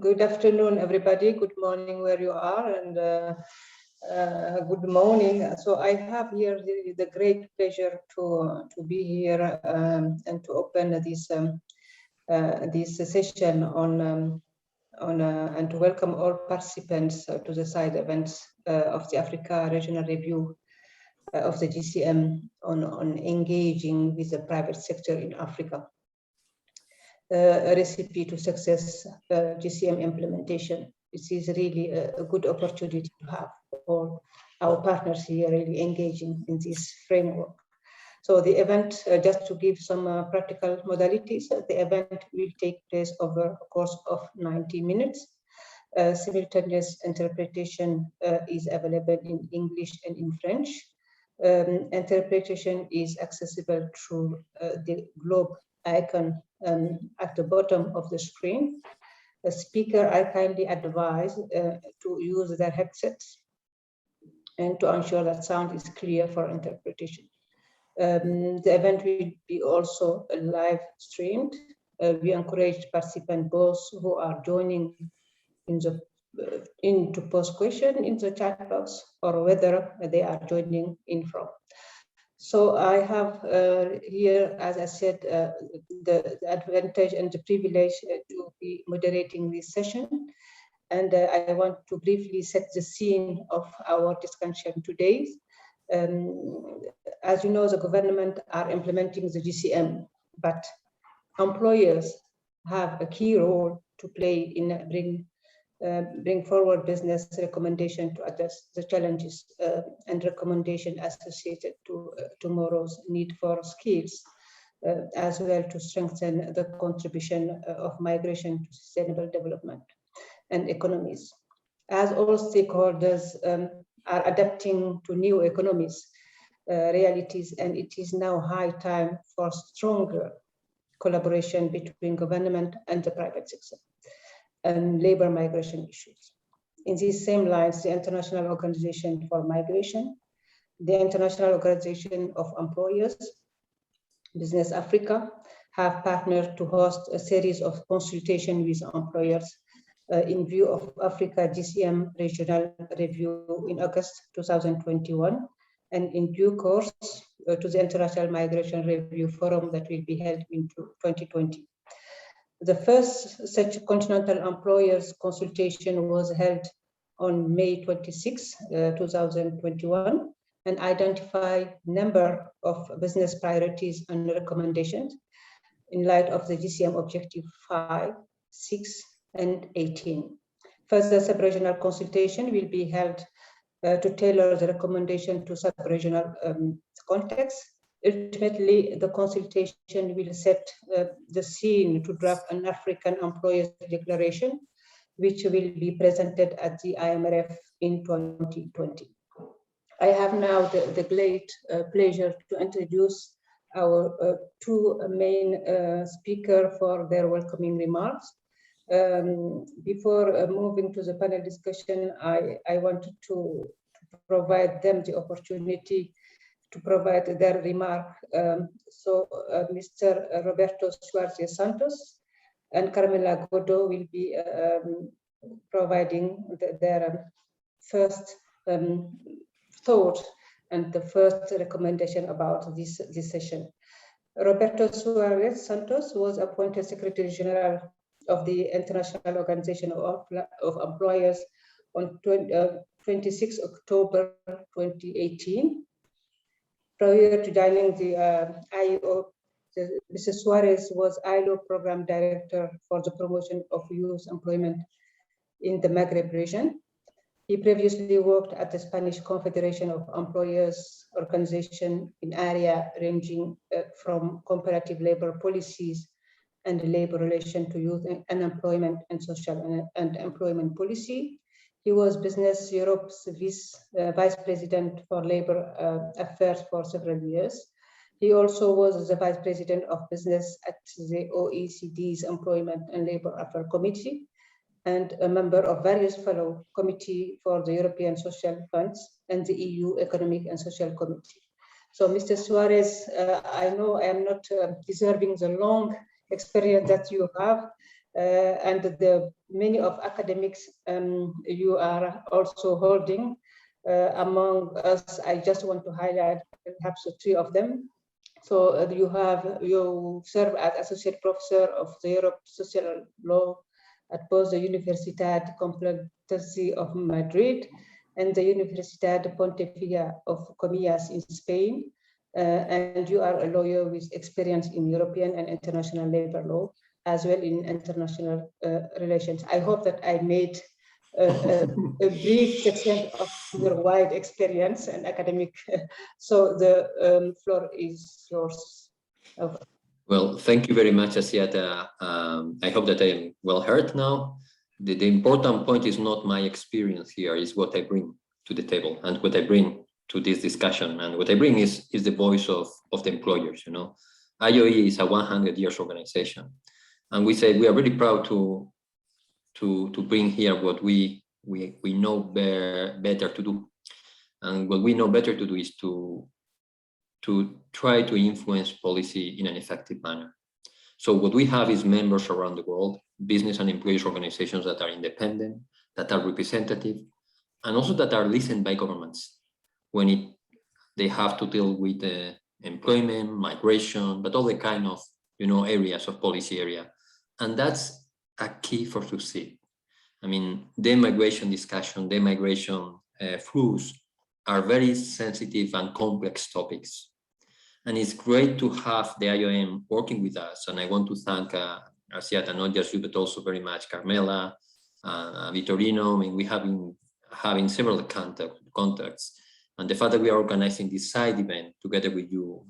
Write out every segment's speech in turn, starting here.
Good afternoon, everybody. Good morning where you are, and good morning. So I have here the great pleasure to be here and to open this session on and to welcome all participants to the side events of the Africa Regional Review of the GCM on engaging with the private sector in Africa. A recipe to success GCM implementation. This is really a good opportunity to have all our partners here really engaging in this framework. So the event, just to give some practical modalities, the event will take place over a course of 90 minutes. Simultaneous interpretation is available in English and in French. Interpretation is accessible through the globe icon at the bottom of the screen. The speaker are kindly advised to use their headsets and to ensure that sound is clear for interpretation. The event will be also live streamed. We encourage participants both who are joining in to post question in the chat box or whether they are joining in from. So I have here, as I said, the advantage and the privilege to be moderating this session. And I want to briefly set the scene of our discussion today. As you know, the government are implementing the GCM, but employers have a key role to play in bring forward business recommendation to address the challenges and recommendation associated to tomorrow's need for skills, as well to strengthen the contribution of migration to sustainable development and economies. As all stakeholders are adapting to new economies, realities, and it is now high time for stronger collaboration between government and the private sector and labor migration issues. In these same lines, the International Organization for Migration, the International Organization of Employers, Business Africa, have partnered to host a series of consultations with employers in view of Africa GCM Regional Review in August 2021, and in due course to the International Migration Review Forum that will be held in 2020. The first such continental employers consultation was held on May 26, 2021, and identified a number of business priorities and recommendations in light of the GCM Objective 5, 6, and 18. Further sub-regional consultation will be held to tailor the recommendation to sub-regional context. Ultimately, the consultation will set the scene to draft an African Employers Declaration, which will be presented at the IMFR in 2020. I have now the great pleasure to introduce our two main speakers for their welcoming remarks. Before moving to the panel discussion, I wanted to provide them the opportunity to provide their remark. Mr. Roberto Suarez Santos and Carmela Godot will be providing their first thought and the first recommendation about this session. Roberto Suarez Santos was appointed Secretary General of the International Organization of Employers on 26 October 2018. Prior to joining the ILO, Mr. Suarez was ILO Program Director for the Promotion of Youth Employment in the Maghreb region. He previously worked at the Spanish Confederation of Employers organization in area ranging from comparative labor policies and labor relation to youth and employment and social and employment policy. He was Business Europe's Vice President for Labor Affairs for several years. He also was the Vice President of Business at the OECD's Employment and Labor Affairs Committee and a member of various fellow committee for the European Social Funds and the EU Economic and Social Committee. So Mr. Suarez, I know I am not deserving the long experience that you have, and the many of academics you are also holding. Among us, I just want to highlight perhaps 3 of them. So you serve as associate professor of the Europe Social Law at both the Universidad Complutense of Madrid and the Universidad Pontificia of Comillas in Spain. And you are a lawyer with experience in European and international labor law, as well in international relations. I hope that I made a brief section of your wide experience and academic. So the floor is yours. Okay. Well, thank you very much, Asiata. I hope that I am well heard now. The important point is not my experience here, is what I bring to the table and what I bring to this discussion. And what I bring is the voice of the employers. You know, IOE is a 100 years organization. And we say we are really proud to bring here what we know better to do. And what we know better to do is to try to influence policy in an effective manner. So what we have is members around the world, business and employees organizations that are independent, that are representative, and also that are listened by governments when they have to deal with employment, migration, but all the kind of areas of policy area. And that's a key for succeed. I mean, the migration discussion, the migration flows are very sensitive and complex topics. And it's great to have the IOM working with us. And I want to thank Asiata, not just you, but also very much Carmela, Vitorino. I mean, we have been having several contacts. And the fact that we are organizing this side event together with you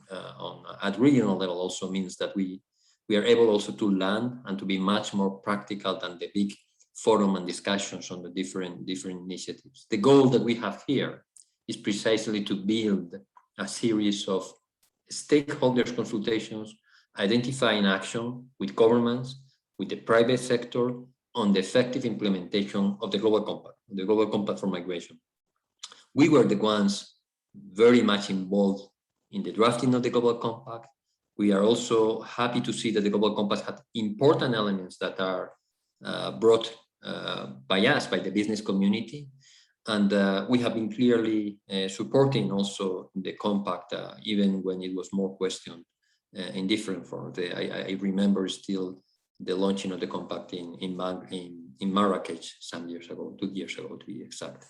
at regional level also means that we are able also to learn and to be much more practical than the big forum and discussions on the different initiatives. The goal that we have here is precisely to build a series of stakeholders consultations, identifying action with governments, with the private sector on the effective implementation of the Global Compact for Migration. We were the ones very much involved in the drafting of the Global Compact. We are also happy to see that the Global Compact had important elements that are brought by us, by the business community. And we have been clearly supporting also the compact, even when it was more questioned in different forms. I remember still the launching of the compact in Marrakech some years ago, 2 years ago to be exact.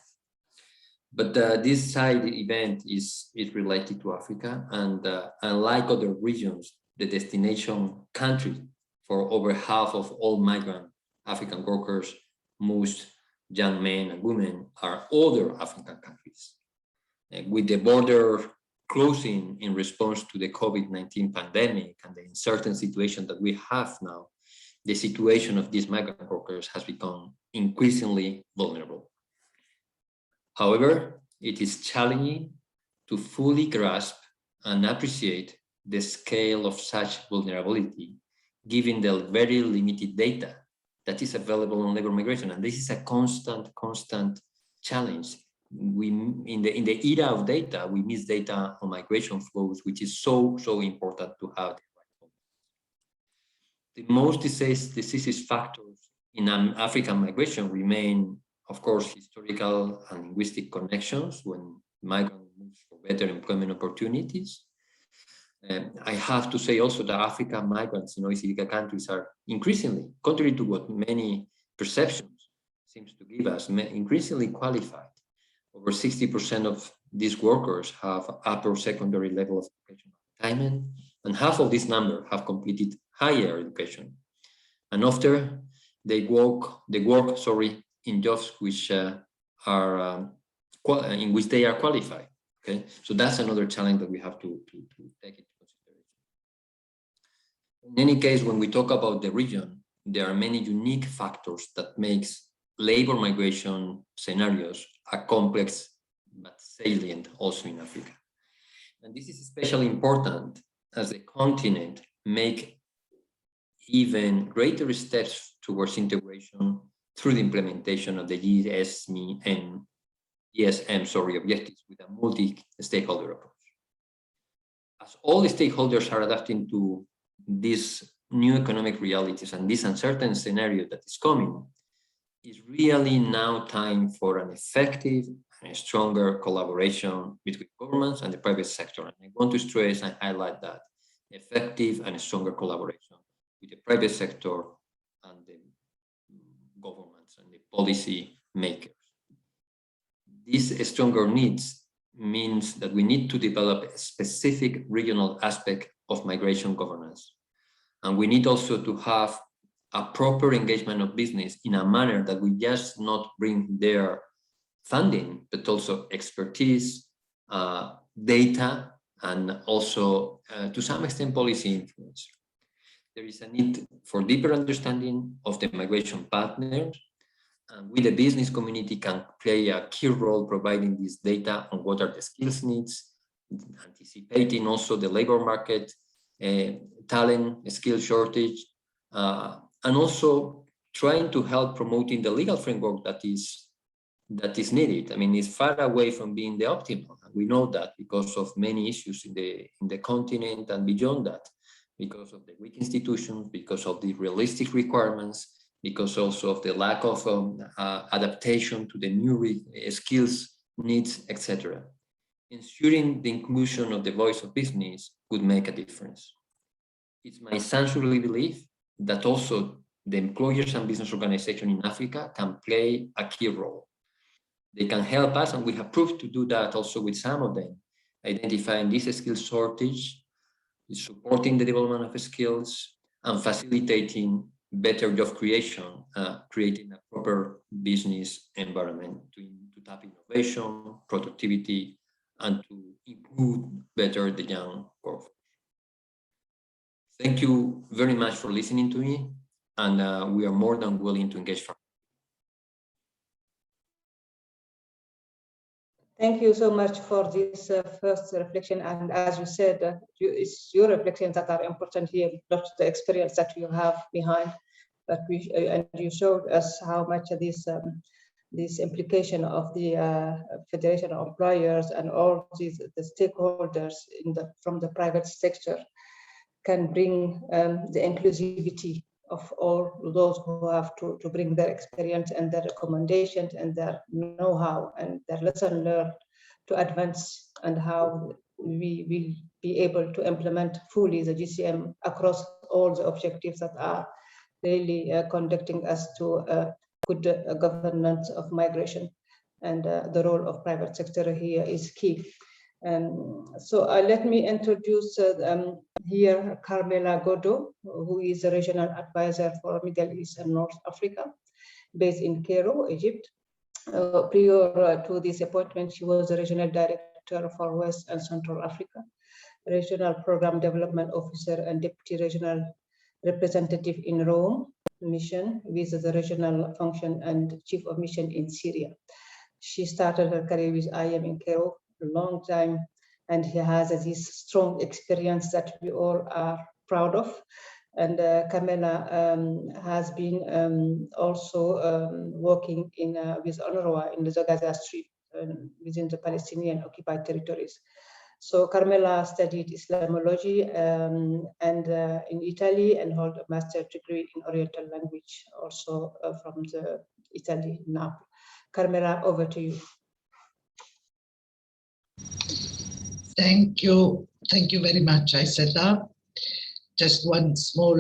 But this side event is related to Africa, and unlike other regions, the destination country for over half of all migrant African workers, most young men and women, are other African countries. With the border closing in response to the COVID-19 pandemic and the uncertain situation that we have now, the situation of these migrant workers has become increasingly vulnerable. However, it is challenging to fully grasp and appreciate the scale of such vulnerability, given the very limited data that is available on labor migration. And this is a constant challenge. In the era of data, we miss data on migration flows, which is so important to have. The most decisive factors in African migration remain, of course, historical and linguistic connections when migrants move for better employment opportunities. I have to say also that African migrants in OECD countries are increasingly, contrary to what many perceptions seems to give us, increasingly qualified. Over 60% of these workers have upper secondary level of education attainment, and half of this number have completed higher education. And after they work in jobs which are in which they are qualified. Okay, so that's another challenge that we have to take into consideration. In any case, when we talk about the region, there are many unique factors that makes labor migration scenarios a complex but salient also in Africa. And this is especially important as the continent make even greater steps towards integration through the implementation of the GSM objectives with a multi-stakeholder approach. As all the stakeholders are adapting to this new economic realities and this uncertain scenario that is coming, is really now time for an effective and stronger collaboration between governments and the private sector. And I want to stress and highlight that effective and stronger collaboration with the private sector and the governments and the policy makers. These stronger needs means that we need to develop a specific regional aspect of migration governance. And we need also to have a proper engagement of business in a manner that we just not bring their funding, but also expertise, data, and also to some extent policy influence. There is a need for deeper understanding of the migration partners, and we, the business community, can play a key role providing this data on what are the skills needs, anticipating also the labor market, talent, skill shortage, and also trying to help promoting the legal framework that is needed. I mean, it's far away from being the optimal. We know that because of many issues in the continent and beyond that, because of the weak institutions, because of the realistic requirements, because also of the lack of adaptation to the new skills needs, etc. Ensuring the inclusion of the voice of business could make a difference. It's my sincere belief that also the employers and business organizations in Africa can play a key role. They can help us, and we have proved to do that also with some of them, identifying this skill shortage, supporting the development of skills, and facilitating better job creation, creating a proper business environment to tap innovation, productivity, and to include better the young workforce. Thank you very much for listening to me, and we are more than willing to engage further. Thank you so much for this first reflection. And as you said, it's your reflections that are important here, not the experience that you have behind. But and you showed us how much of this implication of the Federation of Employers and all the stakeholders from the private sector can bring the inclusivity of all those who have to bring their experience and their recommendations and their know-how and their lesson learned to advance, and how we will be able to implement fully the GCM across all the objectives that are really conducting us to good governance of migration. And the role of private sector here is key. So let me introduce here Carmela Godo, who is a regional advisor for Middle East and North Africa, based in Cairo, Egypt. Prior to this appointment, she was the regional director for West and Central Africa, regional program development officer, and deputy regional representative in Rome mission with the regional function and chief of mission in Syria. She started her career with IM in Cairo a long time, and he has this strong experience that we all are proud of. And Carmela has been also working with UNRWA in the Gaza Strip within the Palestinian occupied territories. So Carmela studied Islamology and in Italy, and held a master's degree in Oriental language, also from the Italy now. Carmela, over to you. Thank you very much, Aissata. Just one small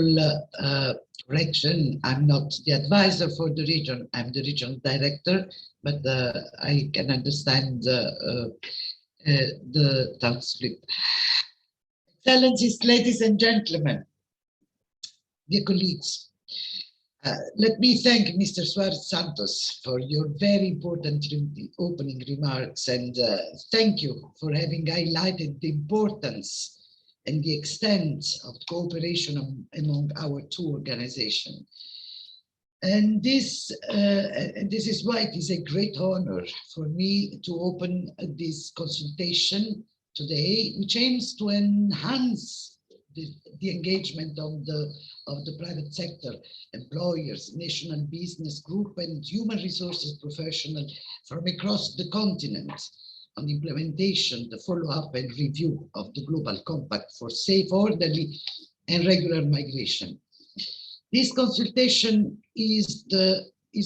correction. I'm not the advisor for the region, I'm the regional director, but I can understand the transcript. Excellencies, ladies and gentlemen, dear colleagues, let me thank Mr. Suarez Santos for your very important opening remarks, and thank you for having highlighted the importance and the extent of cooperation among our two organizations. And this is why it is a great honor for me to open this consultation today, which aims to enhance the engagement of the private sector, employers, national business group, and human resources professionals from across the continent on the implementation, the follow-up and review of the Global Compact for safe, orderly, and regular migration. This consultation is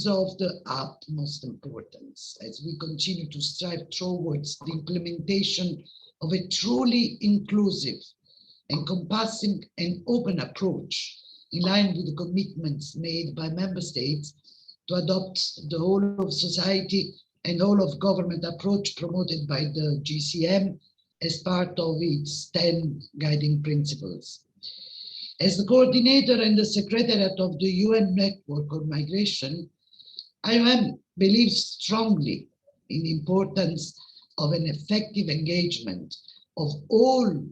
of the utmost importance as we continue to strive towards the implementation of a truly inclusive, encompassing and open approach in line with the commitments made by member states to adopt the whole of society and whole of government approach promoted by the GCM as part of its 10 guiding principles. As the coordinator and the secretariat of the UN Network on Migration, IOM believes strongly in the importance of an effective engagement of all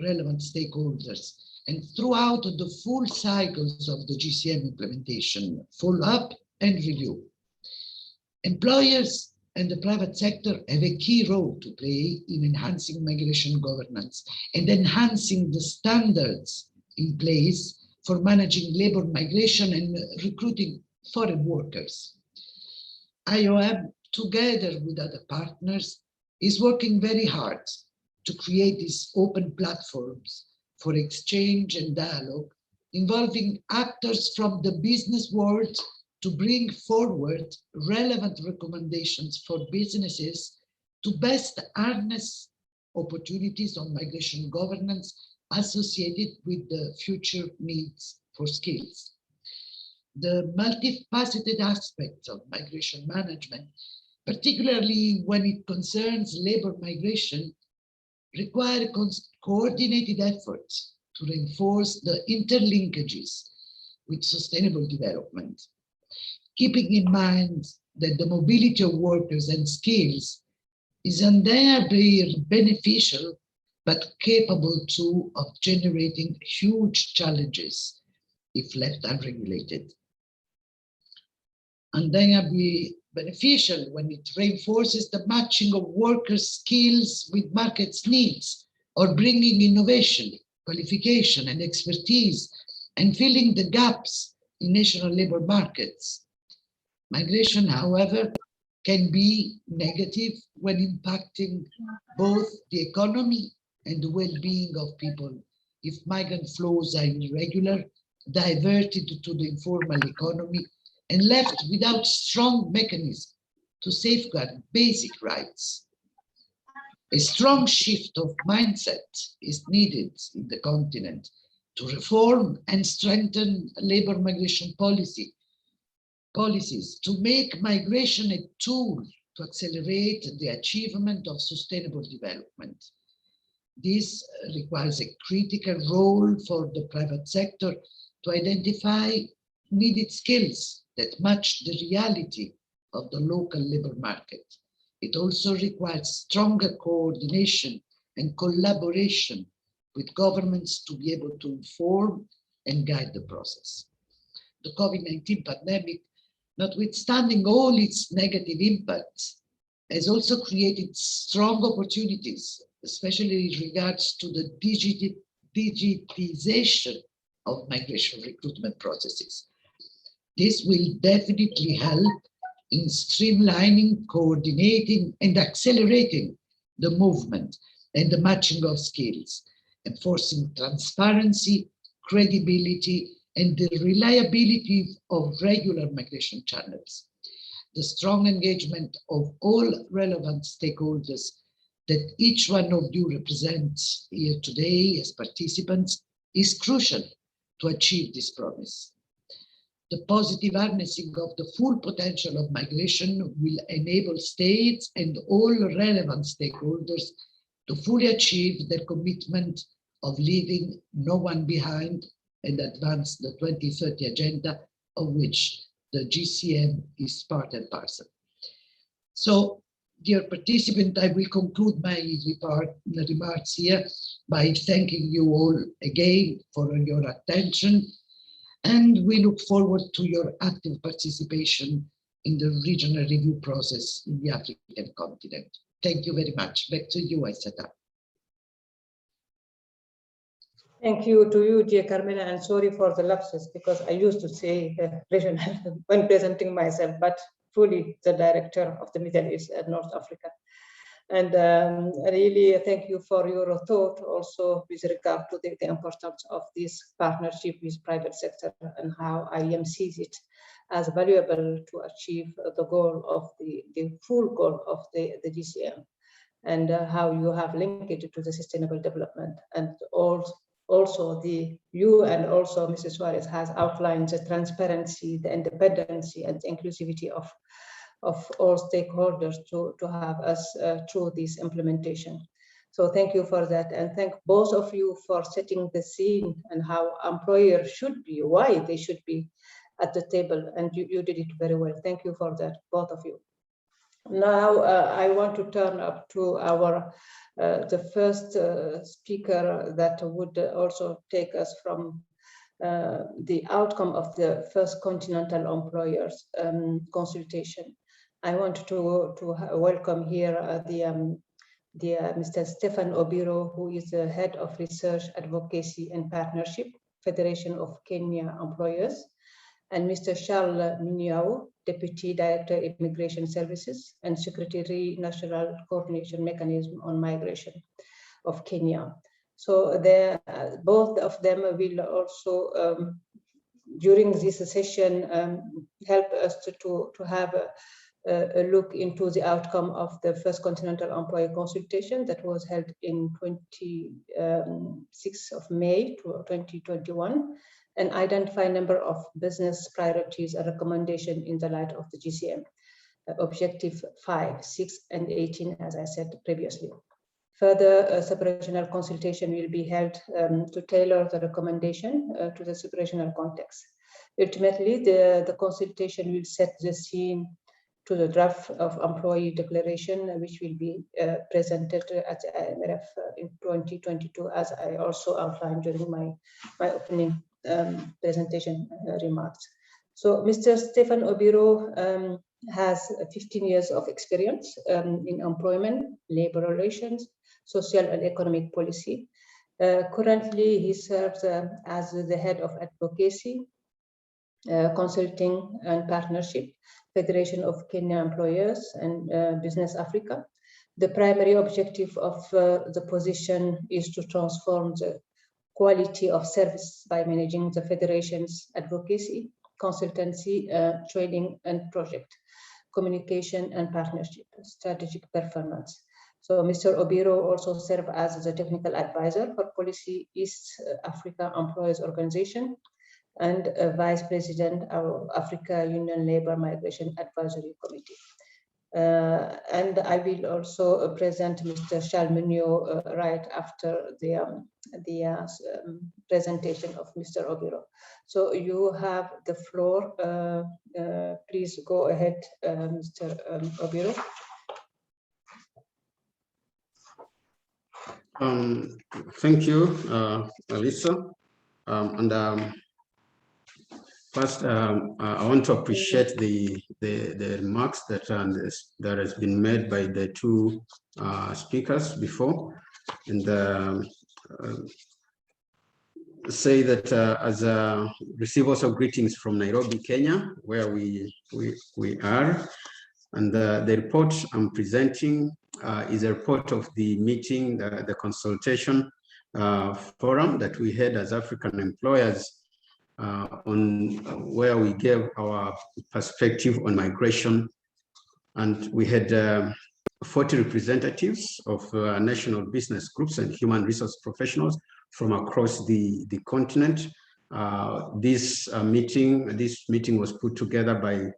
relevant stakeholders and throughout the full cycles of the GCM implementation, follow-up and review. Employers and the private sector have a key role to play in enhancing migration governance and enhancing the standards in place for managing labor migration and recruiting foreign workers. IOM, together with other partners, is working very hard to create these open platforms for exchange and dialogue involving actors from the business world to bring forward relevant recommendations for businesses to best harness opportunities on migration governance associated with the future needs for skills. The multifaceted aspects of migration management, particularly when it concerns labor migration, require coordinated efforts to reinforce the interlinkages with sustainable development, keeping in mind that the mobility of workers and skills is undeniably beneficial, but capable too of generating huge challenges if left unregulated. Undeniably beneficial when it reinforces the matching of workers' skills with market's needs, or bringing innovation, qualification, and expertise, and filling the gaps in national labor markets. Migration, however, can be negative when impacting both the economy and the well-being of people if migrant flows are irregular, diverted to the informal economy, and left without strong mechanisms to safeguard basic rights. A strong shift of mindset is needed in the continent to reform and strengthen labor migration policies to make migration a tool to accelerate the achievement of sustainable development. This requires a critical role for the private sector to identify needed skills that match the reality of the local labor market. It also requires stronger coordination and collaboration with governments to be able to inform and guide the process. The COVID-19 pandemic, notwithstanding all its negative impacts, has also created strong opportunities, especially in regards to the digitization of migration recruitment processes. This will definitely help in streamlining, coordinating, and accelerating the movement and the matching of skills, enforcing transparency, credibility, and the reliability of regular migration channels. The strong engagement of all relevant stakeholders that each one of you represents here today as participants is crucial to achieve this promise. The positive harnessing of the full potential of migration will enable states and all relevant stakeholders to fully achieve their commitment of leaving no one behind and advance the 2030 agenda, of which the GCM is part and parcel. So, dear participant, I will conclude my remarks here by thanking you all again for your attention, and we look forward to your active participation in the regional review process in the African continent. Thank you very much. Back to you, Aissata. Thank you to you, dear Carmela, and sorry for the lapses because I used to say regional when presenting myself, but truly the director of the Middle East and North Africa. And really thank you for your thought also with regard to the importance of this partnership with private sector and how IEM sees it as valuable to achieve the goal of the full goal of the GCM, and how you have linked it to the sustainable development. And also you and also Mrs. Suarez has outlined the transparency, the independency, and the inclusivity of all stakeholders to have us through this implementation. So thank you for that, and thank both of you for setting the scene and how employers should be, why they should be at the table, and you did it very well. Thank you for that, both of you. Now I want to turn up to our the first speaker that would also take us from the outcome of the first continental employers consultation. I want to welcome here Mr. Stefan Obiro, who is the Head of Research, Advocacy and Partnership, Federation of Kenya Employers, and Mr. Charles Minyao, Deputy Director, Immigration Services and Secretary, National Coordination Mechanism on Migration of Kenya. So both of them will also, during this session, help us to have a look into the outcome of the first continental employer consultation that was held in 26th of May 2021, and identify a number of business priorities and recommendations in the light of the GCM. Objective 5, 6, and 18, as I said previously. Further, a separational consultation will be held to tailor the recommendation to the separational context. Ultimately, the consultation will set the scene to the draft of employee declaration, which will be presented at IMFR in 2022, as I also outlined during my opening presentation remarks. So Mr. Stefan Obiro has 15 years of experience in employment, labor relations, social and economic policy. Currently, he serves as the head of advocacy, consulting and partnership, Federation of Kenya Employers and Business Africa. The primary objective of the position is to transform the quality of service by managing the Federation's advocacy, consultancy, training and project, communication and partnership, strategic performance. So Mr. Obiro also serves as the technical advisor for Policy East Africa Employers Organization and Vice President of Africa Union Labor Migration Advisory Committee. And I will also present Mr. Shalminio right after the presentation of Mr. Obiro. So you have the floor. Please go ahead, Mr. Obiro. Thank you, Alisa. First, I want to appreciate the remarks that has been made by the two speakers before, and say that as receive also greetings from Nairobi, Kenya, where we are, and the report I'm presenting is a report of the meeting, the consultation forum that we had as African employers. On where we gave our perspective on migration, and we had 40 representatives of national business groups and human resource professionals from across the continent. This meeting was put together by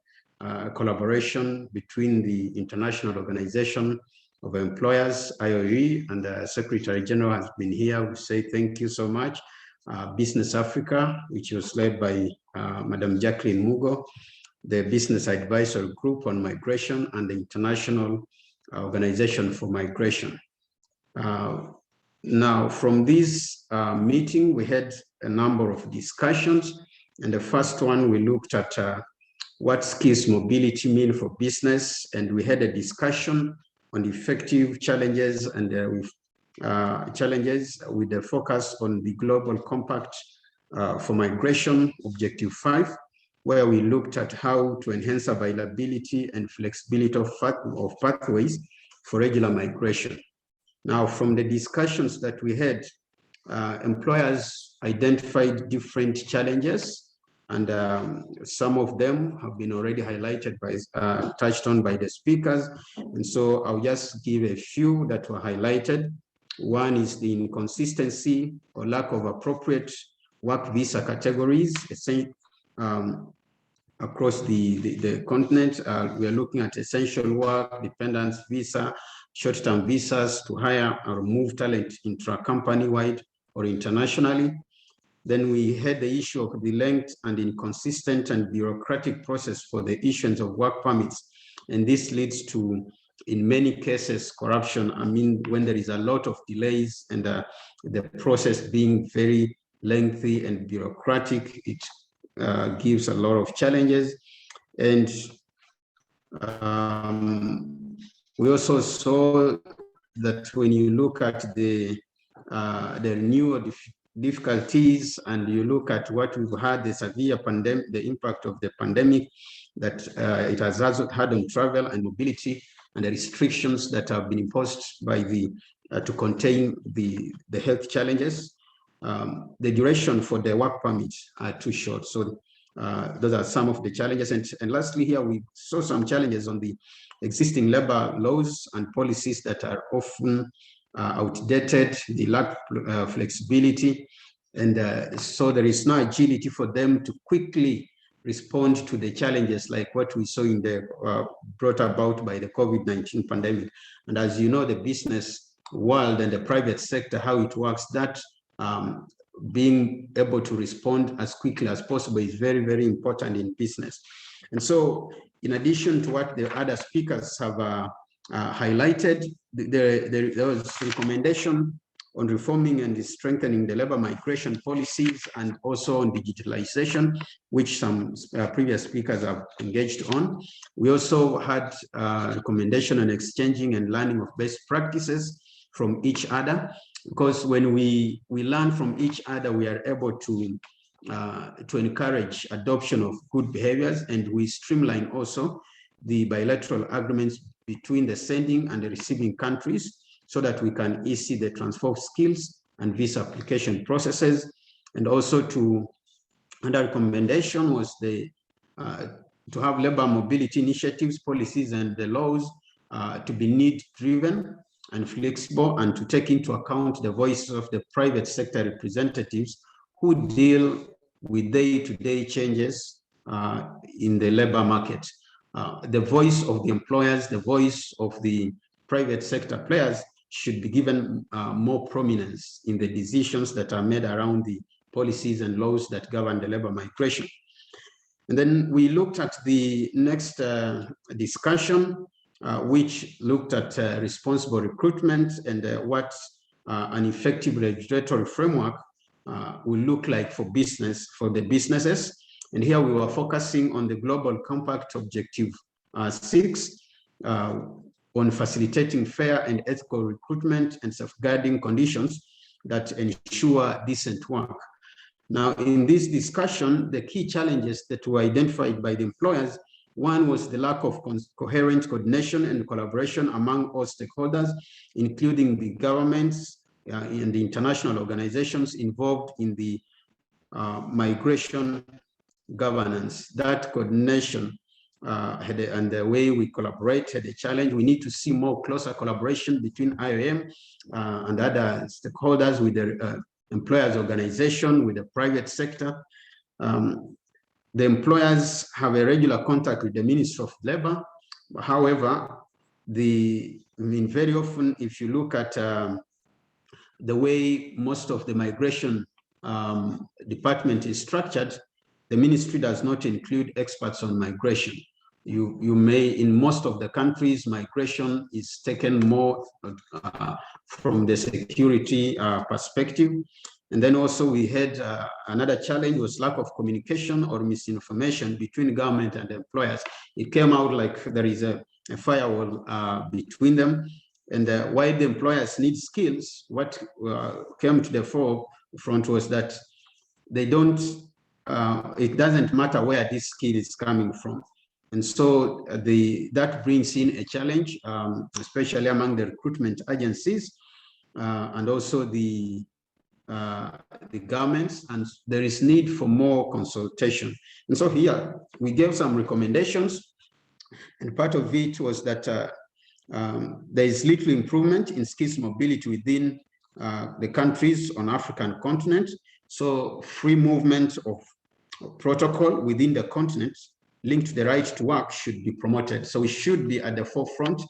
collaboration between the International Organization of Employers, IOE, and the Secretary General has been here. We say thank you so much. Business Africa, which was led by Madam Jacqueline Mugo, the Business Advisory Group on Migration, and the International Organization for Migration. Now, from this meeting, we had a number of discussions, and the first one, we looked at what skills mobility mean for business, and we had a discussion on effective challenges and challenges with the focus on the Global Compact for Migration, Objective 5, where we looked at how to enhance availability and flexibility of pathways for regular migration. Now, from the discussions that we had, employers identified different challenges, and some of them have been already highlighted by, touched on by the speakers. And so I'll just give a few that were highlighted. One is the inconsistency or lack of appropriate work visa categories across the continent. We are looking at essential work, dependence visa, short-term visas to hire or move talent intra-company-wide or internationally. Then we had the issue of the length and inconsistent and bureaucratic process for the issuance of work permits. And this leads to, in many cases, corruption. I mean, when there is a lot of delays and the process being very lengthy and bureaucratic, it gives a lot of challenges. And we also saw that when you look at the new difficulties and you look at what we've had, the severe pandemic, the impact of the pandemic that it has had on travel and mobility, and the restrictions that have been imposed by the to contain the health challenges, the duration for the work permit are too short. So those are some of the challenges. And lastly, here we saw some challenges on the existing labor laws and policies that are often outdated, they lack flexibility, and so there is no agility for them to quickly respond to the challenges like what we saw in the brought about by the COVID-19 pandemic. And as you know, the business world and the private sector, how it works, that being able to respond as quickly as possible is very, very important in business. And so in addition to what the other speakers have highlighted, there was recommendation on reforming and strengthening the labor migration policies and also on digitalization, which some previous speakers have engaged on. We also had recommendation on exchanging and learning of best practices from each other, because when we learn from each other, we are able to encourage adoption of good behaviors, and we streamline also the bilateral agreements between the sending and the receiving countries so that we can easy the transfer of skills and visa application processes. And also another recommendation was to have labor mobility initiatives, policies, and the laws to be need-driven and flexible, and to take into account the voices of the private sector representatives who deal with day-to-day changes in the labor market. The voice of the employers, the voice of the private sector players should be given more prominence in the decisions that are made around the policies and laws that govern the labor migration. And then we looked at the next discussion, which looked at responsible recruitment and what an effective regulatory framework will look like for the businesses. And here we were focusing on the Global Compact Objective 6 on facilitating fair and ethical recruitment and safeguarding conditions that ensure decent work. Now, in this discussion, the key challenges that were identified by the employers, one was the lack of coherent coordination and collaboration among all stakeholders, including the governments and the international organizations involved in the migration governance. That coordination and the way we collaborate had a challenge. We need to see more closer collaboration between IOM and other stakeholders, with the employers organization, with the private sector. The employers have a regular contact with the Ministry of Labor. However, very often, if you look at the way most of the migration department is structured, the ministry does not include experts on migration. You may, in most of the countries, migration is taken more from the security perspective. And then also we had another challenge was lack of communication or misinformation between government and employers. It came out like there is a firewall between them. And why the employers need skills, what came to the forefront was that they don't, it doesn't matter where this skill is coming from. And so that brings in a challenge, especially among the recruitment agencies and also the governments, and there is need for more consultation. And so here we gave some recommendations, and part of it was that there is little improvement in skills mobility within the countries on African continent. So free movement of protocol within the continent linked to the right to work should be promoted. So we should be at the forefront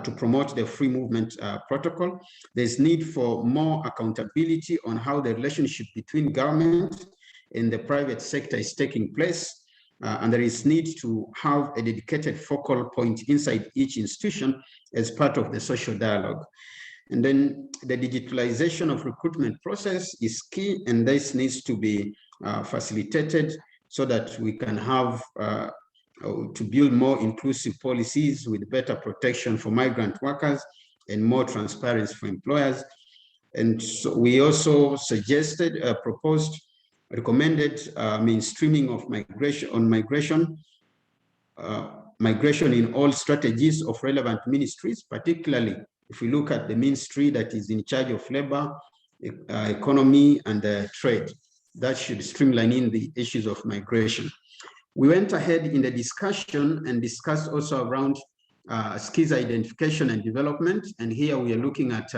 to promote the free movement protocol. There's need for more accountability on how the relationship between government and the private sector is taking place. And there is need to have a dedicated focal point inside each institution as part of the social dialogue. And then the digitalization of recruitment process is key, and this needs to be facilitated so that we can have to build more inclusive policies with better protection for migrant workers and more transparency for employers. And so we also suggested, recommended mainstreaming of migration in all strategies of relevant ministries, particularly if we look at the ministry that is in charge of labor, economy, and trade. That should streamline in the issues of migration. We went ahead in the discussion and discussed also around skills identification and development. And here we are looking at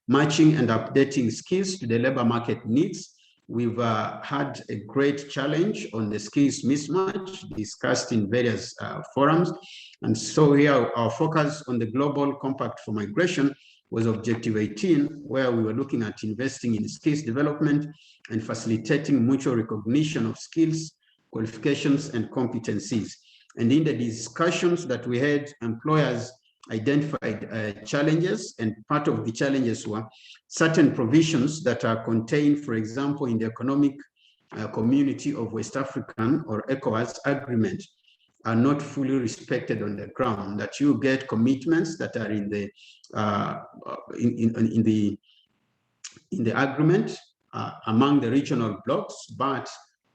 matching and updating skills to the labor market needs. We've had a great challenge on the skills mismatch discussed in various forums. And so here our focus on the Global Compact for Migration was Objective 18, where we were looking at investing in skills development and facilitating mutual recognition of skills, qualifications, and competencies. And in the discussions that we had, employers identified challenges, and part of the challenges were certain provisions that are contained, for example, in the Economic Community of West African or ECOWAS agreement are not fully respected on the ground, that you get commitments that are in the agreement among the regional blocks, but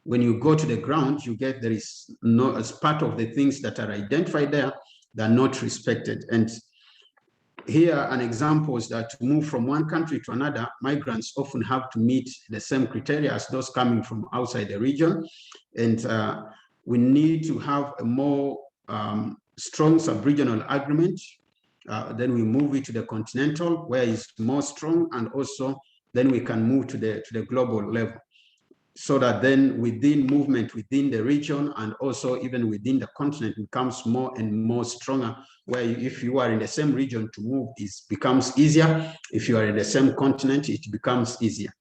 when you go to the ground, you get there is no, as part of the things that are identified there, they're not respected. And here an example is that to move from one country to another, migrants often have to meet the same criteria as those coming from outside the region. And we need to have a more strong sub-regional agreement. Then we move it to the continental, where it's more strong, and also then we can move to the global level, so that then within movement within the region and also even within the continent becomes more and more stronger, where if you are in the same region to move, it becomes easier. If you are in the same continent, it becomes easier.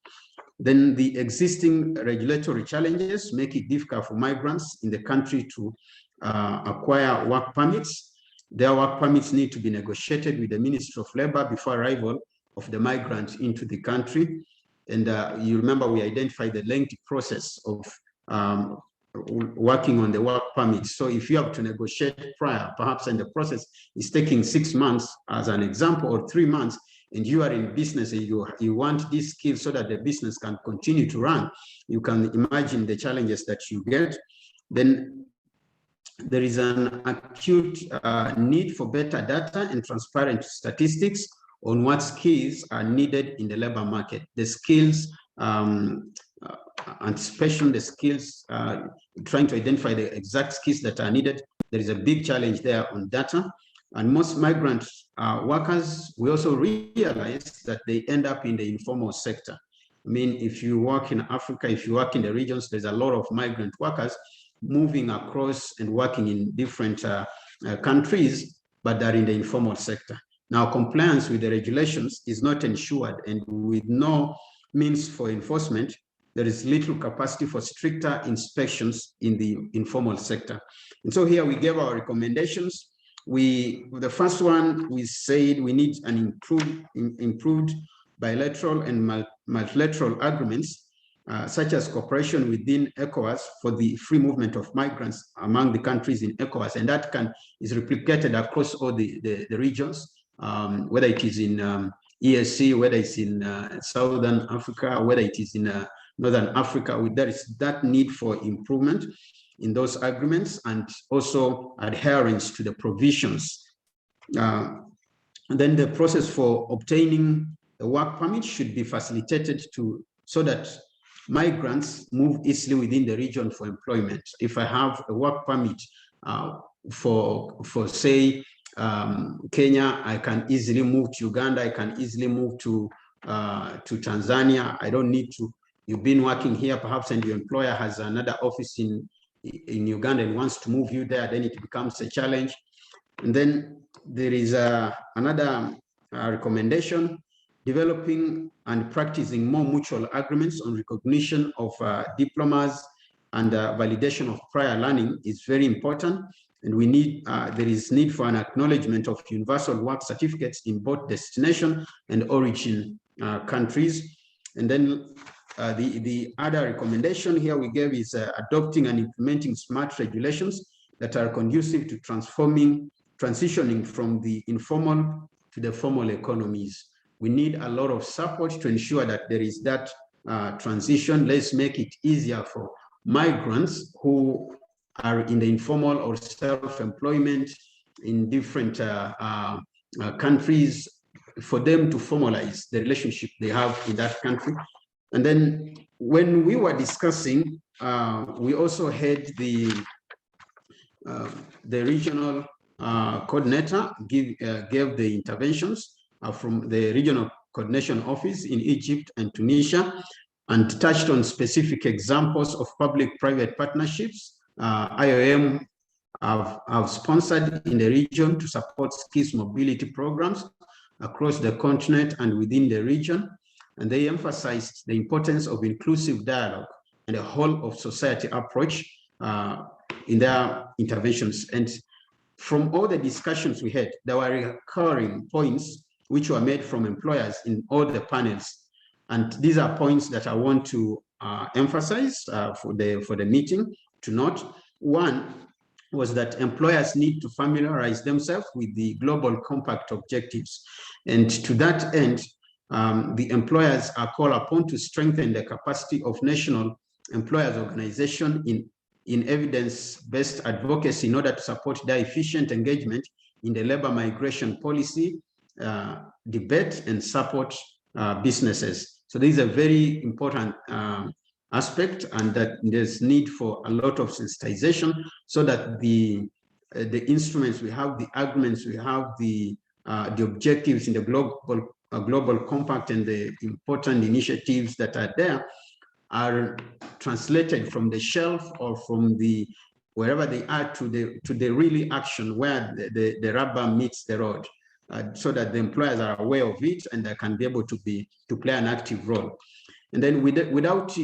Then the existing regulatory challenges make it difficult for migrants in the country to acquire work permits. Their work permits need to be negotiated with the Ministry of Labor before arrival of the migrant into the country. And you remember we identified the lengthy process of working on the work permit. So if you have to negotiate prior, perhaps and the process is taking 6 months as an example, or 3 months, and you are in business and you want this skill so that the business can continue to run, you can imagine the challenges that you get. Then there is an acute need for better data and transparent statistics on what skills are needed in the labor market. The skills, anticipation, the skills, trying to identify the exact skills that are needed. There is a big challenge there on data. And most migrant workers, we also realize that they end up in the informal sector. I mean, if you work in Africa, if you work in the regions, there's a lot of migrant workers moving across and working in different countries, but they're in the informal sector. Now, compliance with the regulations is not ensured, and with no means for enforcement, there is little capacity for stricter inspections in the informal sector. And so here we gave our recommendations. The first one, we said we need an improved bilateral and multilateral agreements, such as cooperation within ECOWAS for the free movement of migrants among the countries in ECOWAS, and that is replicated across all the regions, whether it is in ESC, whether it's in Southern Africa, whether it is in Northern Africa. There is that need for improvement. in those agreements, and also adherence to the provisions. And then the process for obtaining a work permit should be facilitated so that migrants move easily within the region for employment. If I have a work permit for say, Kenya, I can easily move to Uganda, I can easily move to Tanzania. I don't need to, you've been working here perhaps and your employer has another office in Uganda and wants to move you there, then it becomes a challenge. And then there is another recommendation, developing and practicing more mutual agreements on recognition of diplomas and validation of prior learning is very important. And we need, there is need for an acknowledgement of universal work certificates in both destination and origin countries. And then the other recommendation here we gave is adopting and implementing smart regulations that are conducive to transitioning from the informal to the formal economies. We need a lot of support to ensure that there is that transition. Let's make it easier for migrants who are in the informal or self-employment in different countries, for them to formalize the relationship they have in that country. And then when we were discussing, we also had the regional coordinator gave the interventions from the regional coordination office in Egypt and Tunisia, and touched on specific examples of public-private partnerships IOM have sponsored in the region to support skills mobility programs across the continent and within the region. And they emphasized the importance of inclusive dialogue and a whole of society approach in their interventions. And from all the discussions we had, there were recurring points which were made from employers in all the panels. And these are points that I want to emphasize for the meeting to note. One was that employers need to familiarize themselves with the Global Compact objectives. And to that end, the employers are called upon to strengthen the capacity of national employers organization in evidence-based advocacy in order to support their efficient engagement in the labor migration policy debate and support businesses. So this is a very important aspect, and that there's need for a lot of sensitization so that the instruments we have, the arguments we have, the objectives in the global compact and the important initiatives that are there are translated from the shelf or from the wherever they are to the really action where the rubber meets the road, so that the employers are aware of it and they can be able to play an active role. And then without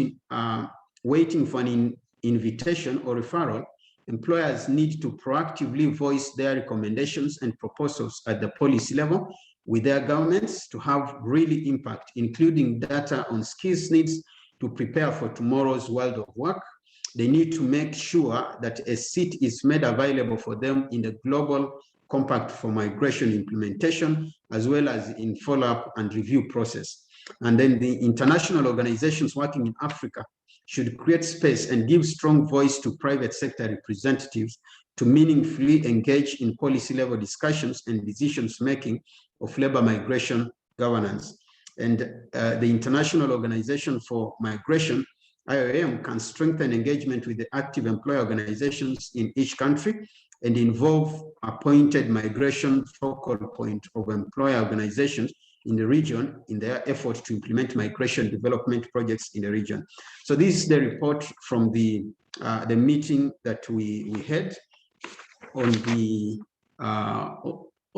waiting for an invitation or referral, employers need to proactively voice their recommendations and proposals at the policy level with their governments to have really impact, including data on skills needs to prepare for tomorrow's world of work. They need to make sure that a seat is made available for them in the Global Compact for Migration implementation, as well as in follow-up and review process. And then the international organizations working in Africa should create space and give strong voice to private sector representatives to meaningfully engage in policy level discussions and decisions making of labor migration governance. And the International Organization for Migration, IOM, can strengthen engagement with the active employer organizations in each country and involve appointed migration focal point of employer organizations in the region in their effort to implement migration development projects in the region. So this is the report from the meeting that we had on the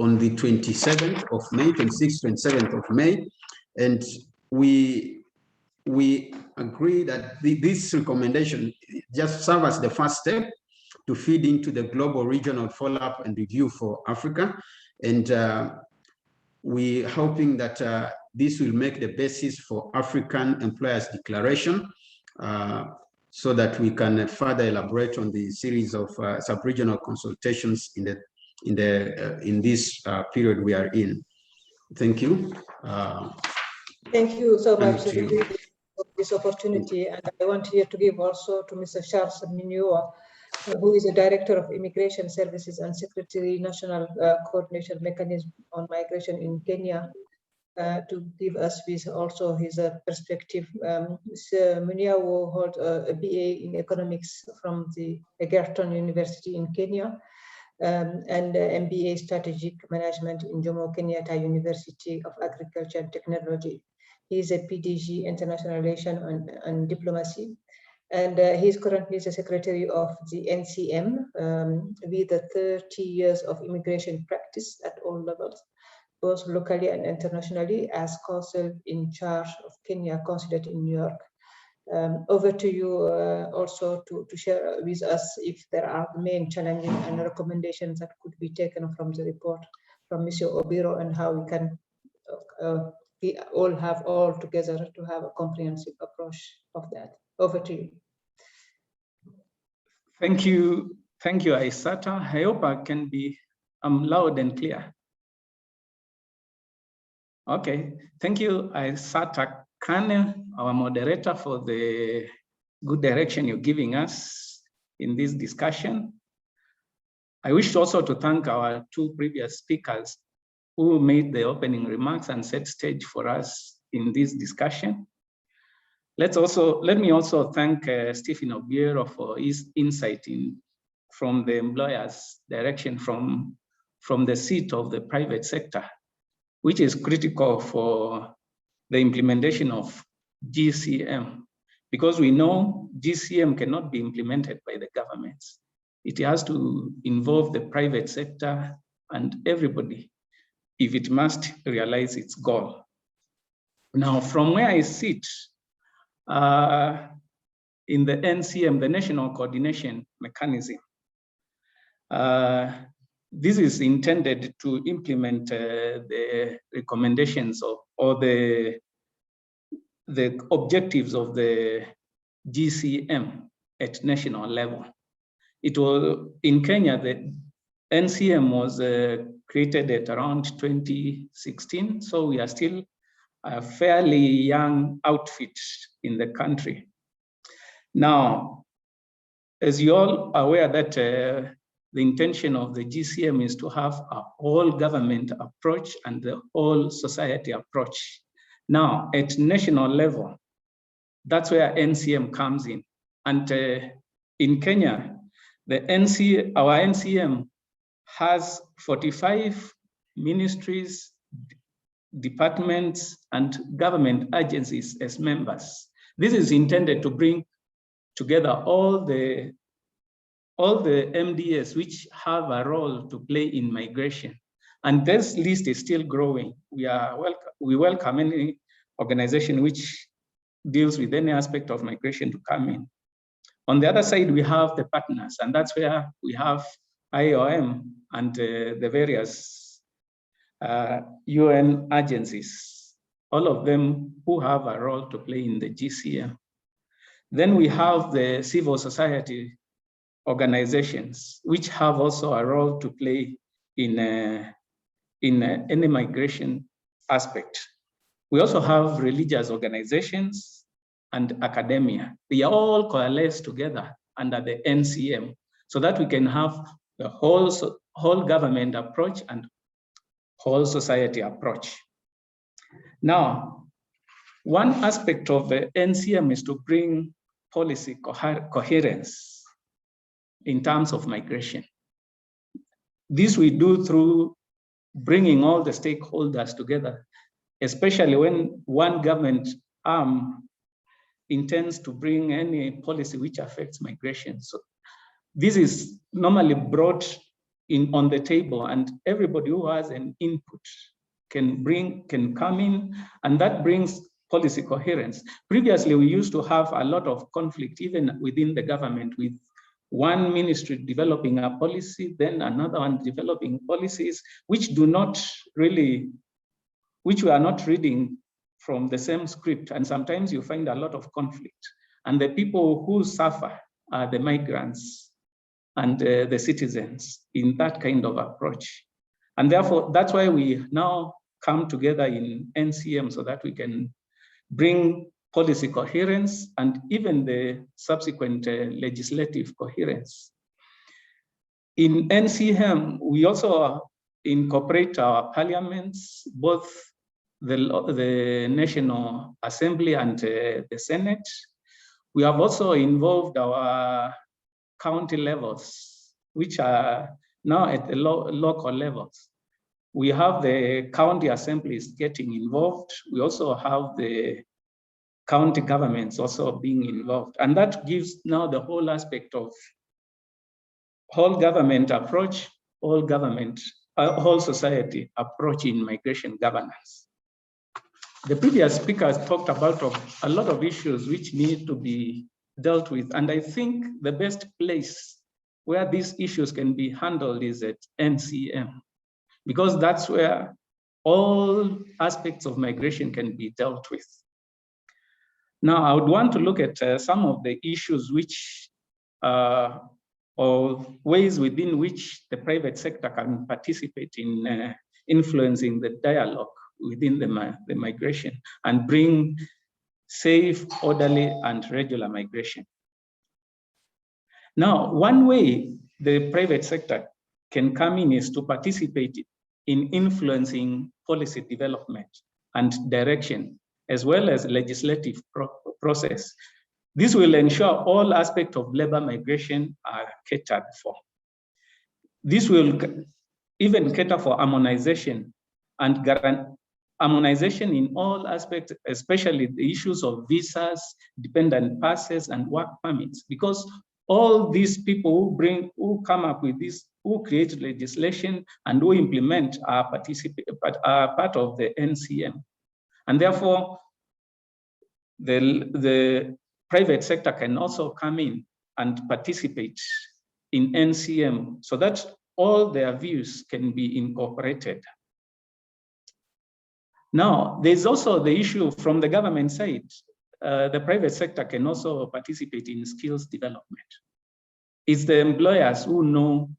27th of May, 26th, 27th of May. And we agree that this recommendation just serves as the first step to feed into the global regional follow-up and review for Africa. And we're hoping that this will make the basis for African Employers Declaration so that we can further elaborate on the series of sub-regional consultations in this period we are in. Thank you. Thank you so much for this opportunity. And I want here to give also to Mr. Charles Minua who is a Director of Immigration Services and Secretary National Coordination Mechanism on Migration in Kenya, to give us with also his perspective. Mr. Muniawo holds a BA in economics from the Egerton University in Kenya, and MBA Strategic Management in Jomo Kenyatta University of Agriculture and Technology. He is a PDG International Relations and Diplomacy, and he is currently the Secretary of the NCM with 30 years of immigration practice at all levels, both locally and internationally, as consul in charge of Kenya Consulate in New York. Over to you also to share with us if there are main challenges and recommendations that could be taken from the report from Mr. Obiro, and how we can we all together to have a comprehensive approach of that. Over to you. Thank you, Aisata. I hope I can be loud and clear. Okay, thank you, Aisata Kane, our moderator, for the good direction you're giving us in this discussion. I wish also to thank our two previous speakers who made the opening remarks and set stage for us in this discussion. Let me also thank Stephen Obiero for his insight from the employer's direction from the seat of the private sector, which is critical for the implementation of GCM, because we know GCM cannot be implemented by the governments. It has to involve the private sector and everybody if it must realize its goal. Now, from where I sit in the NCM, the National Coordination Mechanism, this is intended to implement the recommendations or the objectives of the GCM at national level. It was in Kenya, the NCM was created at around 2016, so we are still a fairly young outfit in the country. Now, as you all are aware that the intention of the GCM is to have a whole government approach and the whole society approach. Now, at national level, that's where NCM comes in. And in Kenya, our NCM has 45 ministries, departments, and government agencies as members. This is intended to bring together all the MDS which have a role to play in migration. And this list is still growing. We welcome any organization which deals with any aspect of migration to come in. On the other side, we have the partners, and that's where we have IOM and the various UN agencies, all of them who have a role to play in the GCM. Then we have the civil society organizations, which have also a role to play in any migration aspect. We also have religious organizations and academia. They are all coalesced together under the NCM so that we can have the whole government approach and whole society approach. Now, one aspect of the NCM is to bring policy coherence in terms of migration. This we do through bringing all the stakeholders together, especially when one government arm intends to bring any policy which affects migration. So this is normally brought in on the table, and everybody who has an input can come in, and that brings policy coherence. Previously, we used to have a lot of conflict even within the government, with one ministry developing a policy, then another one developing policies, which we are not reading from the same script. And sometimes you find a lot of conflict. And the people who suffer are the migrants and the citizens in that kind of approach. And therefore, that's why we now come together in NCM so that we can bring policy coherence and even the subsequent legislative coherence In NCM, we also incorporate our parliaments, both the National Assembly and the Senate. We have also involved our county levels, which are now at the local levels. We have the county assemblies getting involved. We also have the county governments also being involved. And that gives now the whole aspect of whole government approach, whole society approach in migration governance. The previous speakers talked about a lot of issues which need to be dealt with. And I think the best place where these issues can be handled is at NCM, because that's where all aspects of migration can be dealt with. Now, I would want to look at some of the issues which or ways within which the private sector can participate in influencing the dialogue within the migration and bring safe, orderly, and regular migration. Now, one way the private sector can come in is to participate in influencing policy development and direction, as well as legislative process. This will ensure all aspects of labor migration are catered for. This will even cater for harmonization and harmonization in all aspects, especially the issues of visas, dependent passes, and work permits, because all these people who come up with this, who create legislation and who implement are part of the NCM. And therefore, the private sector can also come in and participate in NCM so that all their views can be incorporated. Now, there's also the issue from the government side. The private sector can also participate in skills development. It's the employers who know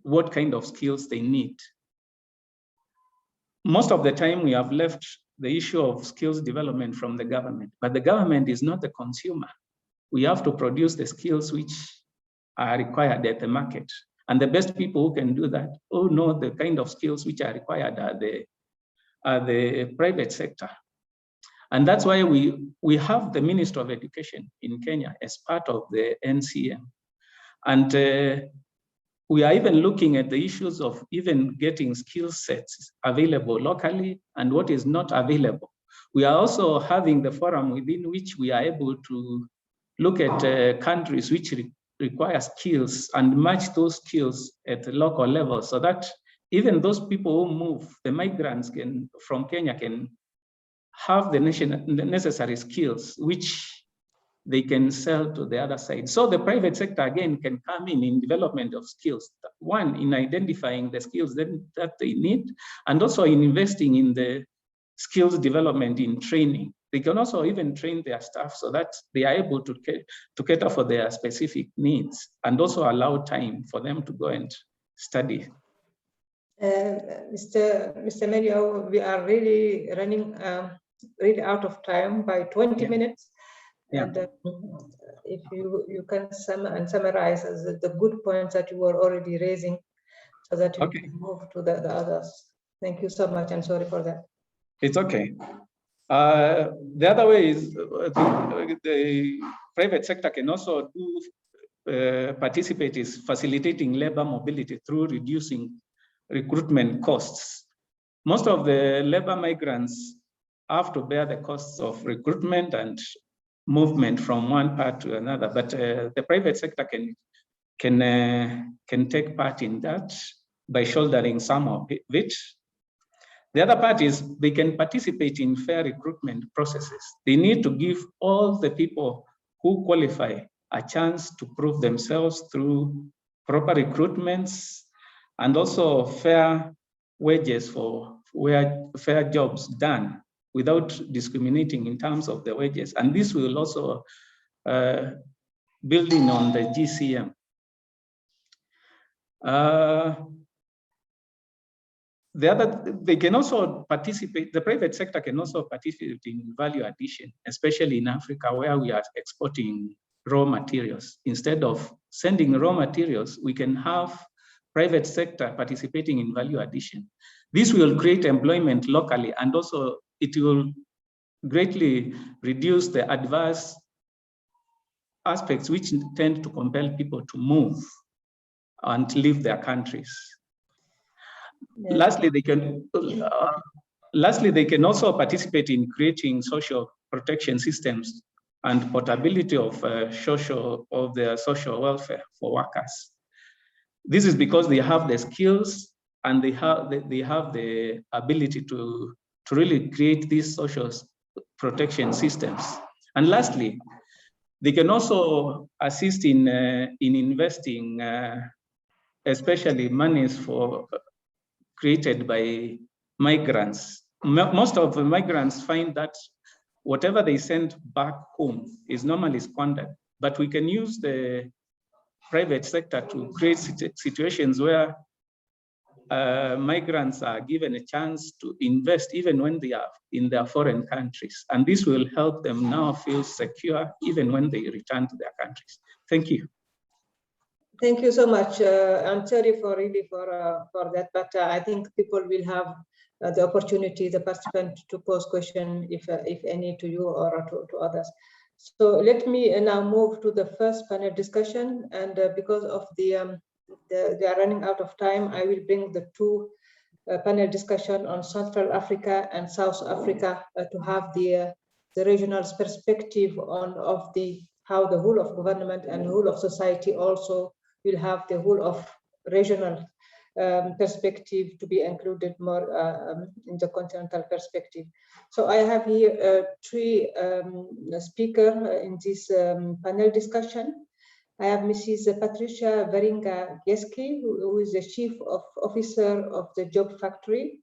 what kind of skills they need. Most of the time, we have left the issue of skills development from the government, but the government is not the consumer. We have to produce the skills which are required at the market. And the best people who can do that, who know the kind of skills which are required are the private sector. And that's why we have the Ministry of Education in Kenya as part of the NCM. And we are even looking at the issues of even getting skill sets available locally and what is not available. We are also having the forum within which we are able to look at countries which require skills and match those skills at the local level so that even those people who move, the migrants from Kenya can have the necessary skills which they can sell to the other side. So the private sector, again, can come in development of skills. One, in identifying the skills that they need, and also in investing in the skills development in training. They can also even train their staff so that they are able to cater for their specific needs and also allow time for them to go and study. Mr. Mario, we are really running really out of time by 20 minutes. Yeah. And if you can summarize the good points that you were already raising so that you can move to the others. Thank you so much. I'm sorry for that. It's okay. The other way is the private sector can also participate is facilitating labor mobility through reducing recruitment costs. Most of the labor migrants have to bear the costs of recruitment and movement from one part to another, but the private sector can take part in that by shouldering some of it. The other part is they can participate in fair recruitment processes. They need to give all the people who qualify a chance to prove themselves through proper recruitments and also fair wages for fair jobs done without discriminating in terms of the wages. And this will also building on the GCM. They can also participate, the private sector can also participate in value addition, especially in Africa where we are exporting raw materials. Instead of sending raw materials, we can have private sector participating in value addition. This will create employment locally, and also it will greatly reduce the adverse aspects which tend to compel people to move and leave their countries. Yeah. Lastly, they can also participate in creating social protection systems and portability of their social welfare for workers. This is because they have the skills and they have the ability to really create these social protection systems. And lastly, they can also assist in investing, especially monies created by migrants. Most of the migrants find that whatever they send back home is normally squandered, but we can use the private sector to create situations where migrants are given a chance to invest even when they are in their foreign countries. And this will help them now feel secure even when they return to their countries. Thank you. Thank you so much. I'm sorry for that, but I think people will have the opportunity, the participant, to pose questions if any to you or to others. So let me now move to the first panel discussion, and because of they are running out of time, I will bring the two panel discussion on Central Africa and South Africa to have the regional perspective on how the whole of government and whole of society also will have the whole of regional perspective to be included more in the continental perspective. So I have here three speakers in this panel discussion. I have Mrs. Patricia Varinga-Gieske, who is the Chief Officer of the Job Factory,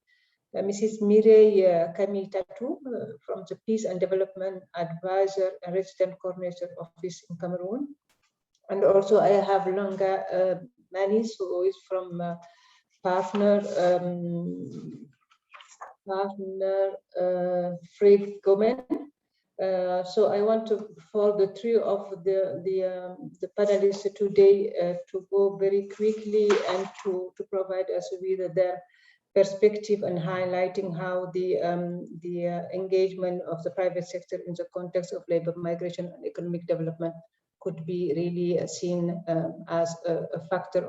Mrs. Mireille Kamitatu from the Peace and Development Advisor and Resident Coordinator Office in Cameroon. And also I have Langa Manis, who is from Partner Free Gomen. So I want for the three of the panelists today to go very quickly and to provide us with their perspective and highlighting how the engagement of the private sector in the context of labor migration and economic development could be really seen as a factor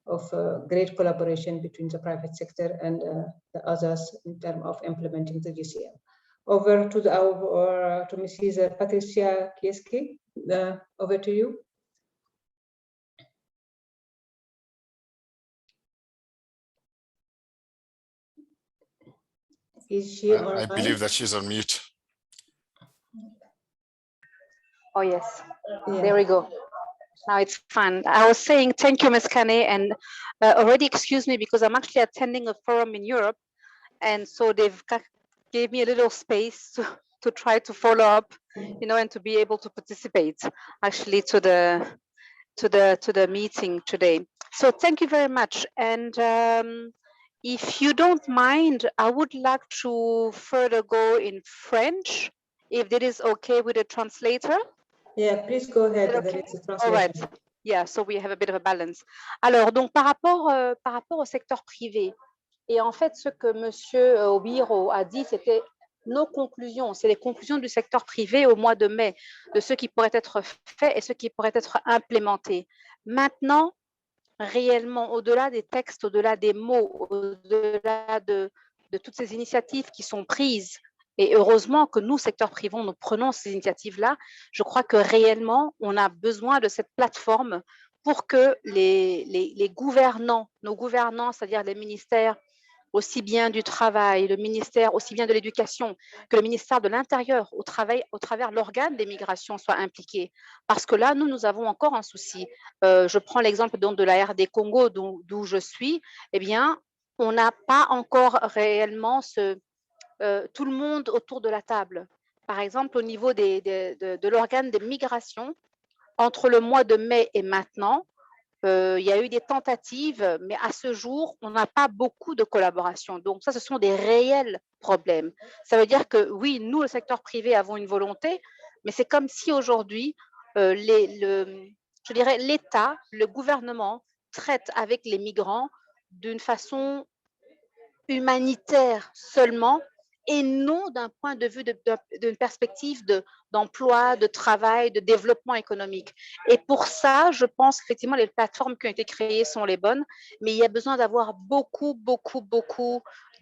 of great collaboration between the private sector and the others in terms of implementing the GCM. Over to Mrs. Patricia Gieske. Over to you. Is she online? I believe that she's on mute. Oh, yes. Yeah. There we go. Now it's fun. I was saying thank you, Ms. Kane, and already excuse me because I'm actually attending a forum in Europe, and so they've gave me a little space to try to follow up, you know, and to be able to participate actually to the meeting today. So thank you very much. And if you don't mind, I would like to further go in French, if that is okay with the translator. Yeah, please go ahead. Okay. There is a translation. All right. Yeah, so we have a bit of a balance. Alors, donc par rapport au secteur privé, et en fait, ce que Monsieur Obiro a dit, c'était nos conclusions, c'est les conclusions du secteur privé au mois de mai, de ce qui pourrait être fait et ce qui pourrait être implémenté. Maintenant, réellement, au-delà des textes, au-delà des mots, au-delà de toutes ces initiatives qui sont prises, et heureusement que nous, secteur privé, nous prenons ces initiatives-là, je crois que réellement, on a besoin de cette plateforme pour que les gouvernants, nos gouvernants, c'est-à-dire les ministères, aussi bien du travail, le ministère aussi bien de l'éducation que le ministère de l'Intérieur au travers l'organe des migrations soit impliqué. Parce que là, nous avons encore un souci. Je prends l'exemple donc de la RD Congo d'où je suis. Eh bien, on n'a pas encore réellement tout le monde autour de la table. Par exemple, au niveau de l'organe des migrations, entre le mois de mai et maintenant, il y a eu des tentatives, mais à ce jour, on n'a pas beaucoup de collaboration. Donc ça, ce sont des réels problèmes. Ça veut dire que oui, nous, le secteur privé, avons une volonté, mais c'est comme si aujourd'hui, je dirais l'État, le gouvernement traite avec les migrants d'une façon humanitaire seulement et non d'un point de vue d'une perspective d'emploi, de travail, de développement économique. Et pour ça, je pense qu'effectivement, les plateformes qui ont été créées sont les bonnes, mais il y a besoin d'avoir beaucoup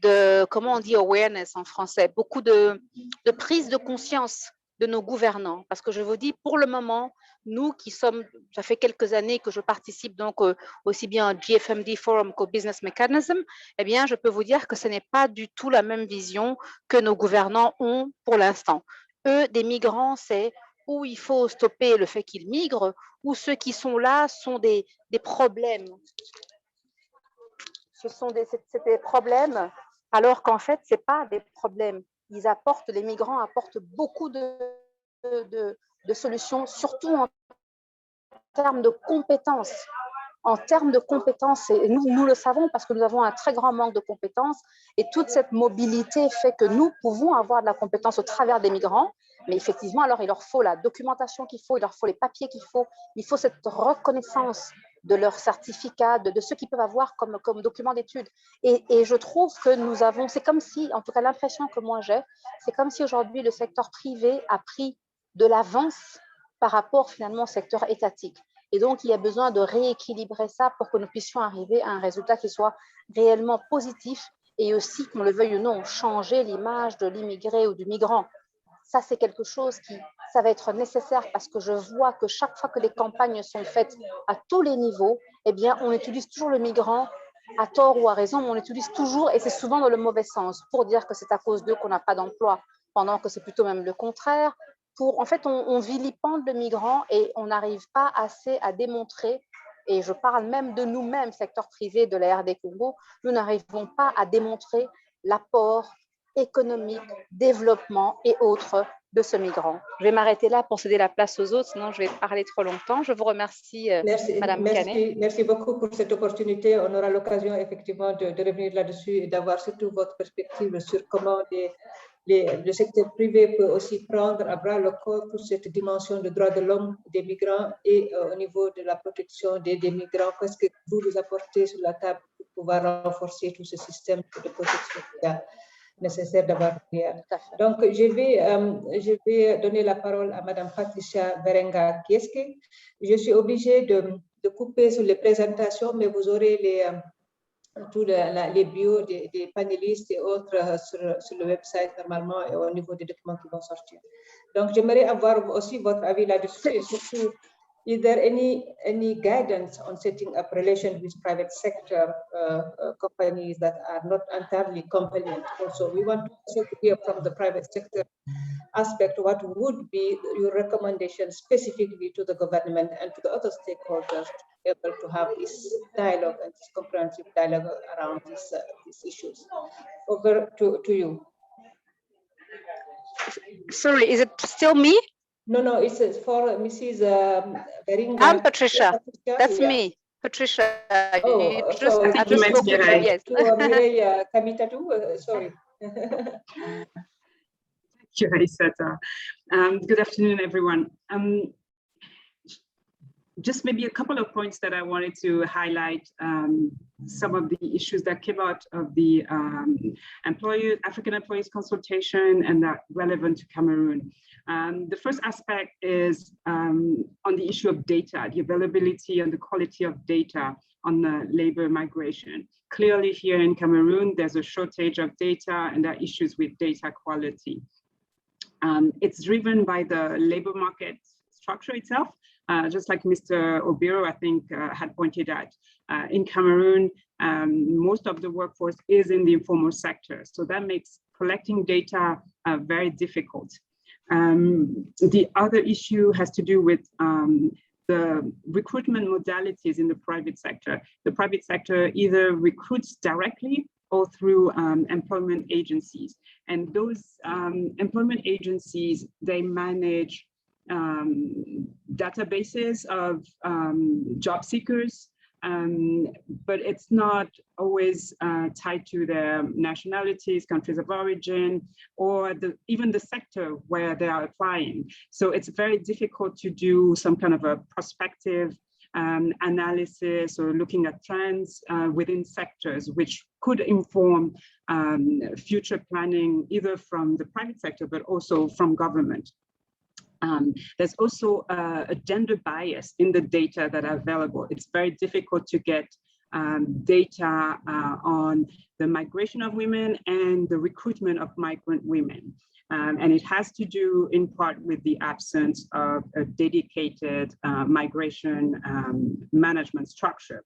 de, comment on dit awareness en français, beaucoup de prise de conscience de nos gouvernants. Parce que je vous dis, pour le moment, nous qui sommes, ça fait quelques années que je participe donc aussi bien au GFMD Forum qu'au Business Mechanism, eh bien, je peux vous dire que ce n'est pas du tout la même vision que nos gouvernants ont pour l'instant. Eux, des migrants, c'est où il faut stopper le fait qu'ils migrent, ou ceux qui sont là sont des problèmes. C'est des problèmes, alors qu'en fait, ce n'est pas des problèmes. Les migrants apportent beaucoup de solutions, surtout en termes de compétences. En termes de compétences, et nous le savons parce que nous avons un très grand manque de compétences et toute cette mobilité fait que nous pouvons avoir de la compétence au travers des migrants, mais effectivement, alors il leur faut la documentation qu'il faut, il leur faut les papiers qu'il faut, il faut cette reconnaissance de leurs certificats, de ce qu'ils peuvent avoir comme document d'études. Et je trouve que nous avons, c'est comme si, en tout cas l'impression que moi j'ai, c'est comme si aujourd'hui le secteur privé a pris de l'avance par rapport finalement au secteur étatique. Et donc, il y a besoin de rééquilibrer ça pour que nous puissions arriver à un résultat qui soit réellement positif et aussi, qu'on le veuille ou non, changer l'image de l'immigré ou du migrant. Ça, c'est quelque chose ça va être nécessaire parce que je vois que chaque fois que les campagnes sont faites à tous les niveaux, eh bien, on utilise toujours le migrant à tort ou à raison, mais on l'utilise toujours et c'est souvent dans le mauvais sens pour dire que c'est à cause d'eux qu'on n'a pas d'emploi, pendant que c'est plutôt même le contraire. En fait, on vilipende le migrant et on n'arrive pas assez à démontrer, et je parle même de nous-mêmes, secteur privé de la RD Congo, nous n'arrivons pas à démontrer l'apport économique, développement et autres de ce migrant. Je vais m'arrêter là pour céder la place aux autres, sinon je vais parler trop longtemps. Je vous remercie, Madame Canet. Merci beaucoup pour cette opportunité. On aura l'occasion effectivement de revenir là-dessus et d'avoir surtout votre perspective sur comment le secteur privé peut aussi prendre à bras le corps toute cette dimension de droits de l'homme des migrants et au niveau de la protection des migrants. Qu'est-ce que vous apportez sur la table pour pouvoir renforcer tout ce système de protection nécessaire d'avoir hier. Donc, je vais donner la parole à Madame Patricia Berenga Kieske. Je suis obligée de couper sur les présentations, mais vous aurez tous les bios des panélistes et autres sur le website normalement et au niveau des documents qui vont sortir. Donc, j'aimerais avoir aussi votre avis là-dessus et surtout, is there any guidance on setting up relations with private sector companies that are not entirely compliant? Also, we want to also hear from the private sector aspect what would be your recommendation specifically to the government and to the other stakeholders to be able to have this dialogue and this comprehensive dialogue around these issues. Over to you. Sorry, is it still me? No, it's for Mrs. Beringa. I'm Patricia. That's me, Patricia. Oh, I just spoke with her, yes. To Mireille Kamitatu, sorry. Thank you, Aissata. Good afternoon, everyone. Just maybe a couple of points that I wanted to highlight some of the issues that came out of the African employees consultation and that relevant to Cameroon. The first aspect is on the issue of data, the availability and the quality of data on the labor migration. Clearly here in Cameroon, there's a shortage of data and there are issues with data quality. It's driven by the labor market structure itself. Just like Mr. Obiro, I think, had pointed out, in Cameroon, most of the workforce is in the informal sector. So that makes collecting data very difficult. The other issue has to do with the recruitment modalities in the private sector. The private sector either recruits directly or through employment agencies. And those employment agencies, they manage databases of job seekers, but it's not always tied to their nationalities, countries of origin, or even the sector where they are applying. So it's very difficult to do some kind of a prospective analysis or looking at trends within sectors, which could inform future planning, either from the private sector, but also from government. There's also a gender bias in the data that are available. It's very difficult to get data on the migration of women and the recruitment of migrant women. And it has to do in part with the absence of a dedicated migration management structure.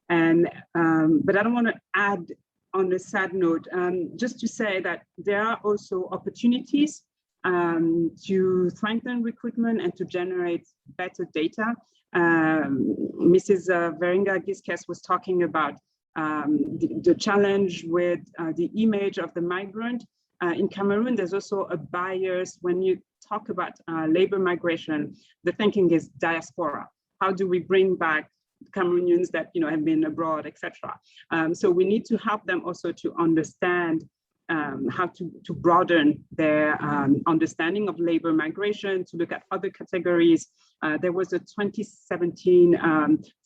And, but I don't want to add on a sad note, just to say that there are also opportunities to strengthen recruitment and to generate better data. Mrs. Veringa-Gisques was talking about the challenge with the image of the migrant. In Cameroon, there's also a bias when you talk about labor migration. The thinking is diaspora. How do we bring back Cameroonians that have been abroad, etc. So we need to help them also to understand how to broaden their understanding of labor migration, to look at other categories. There was a 2017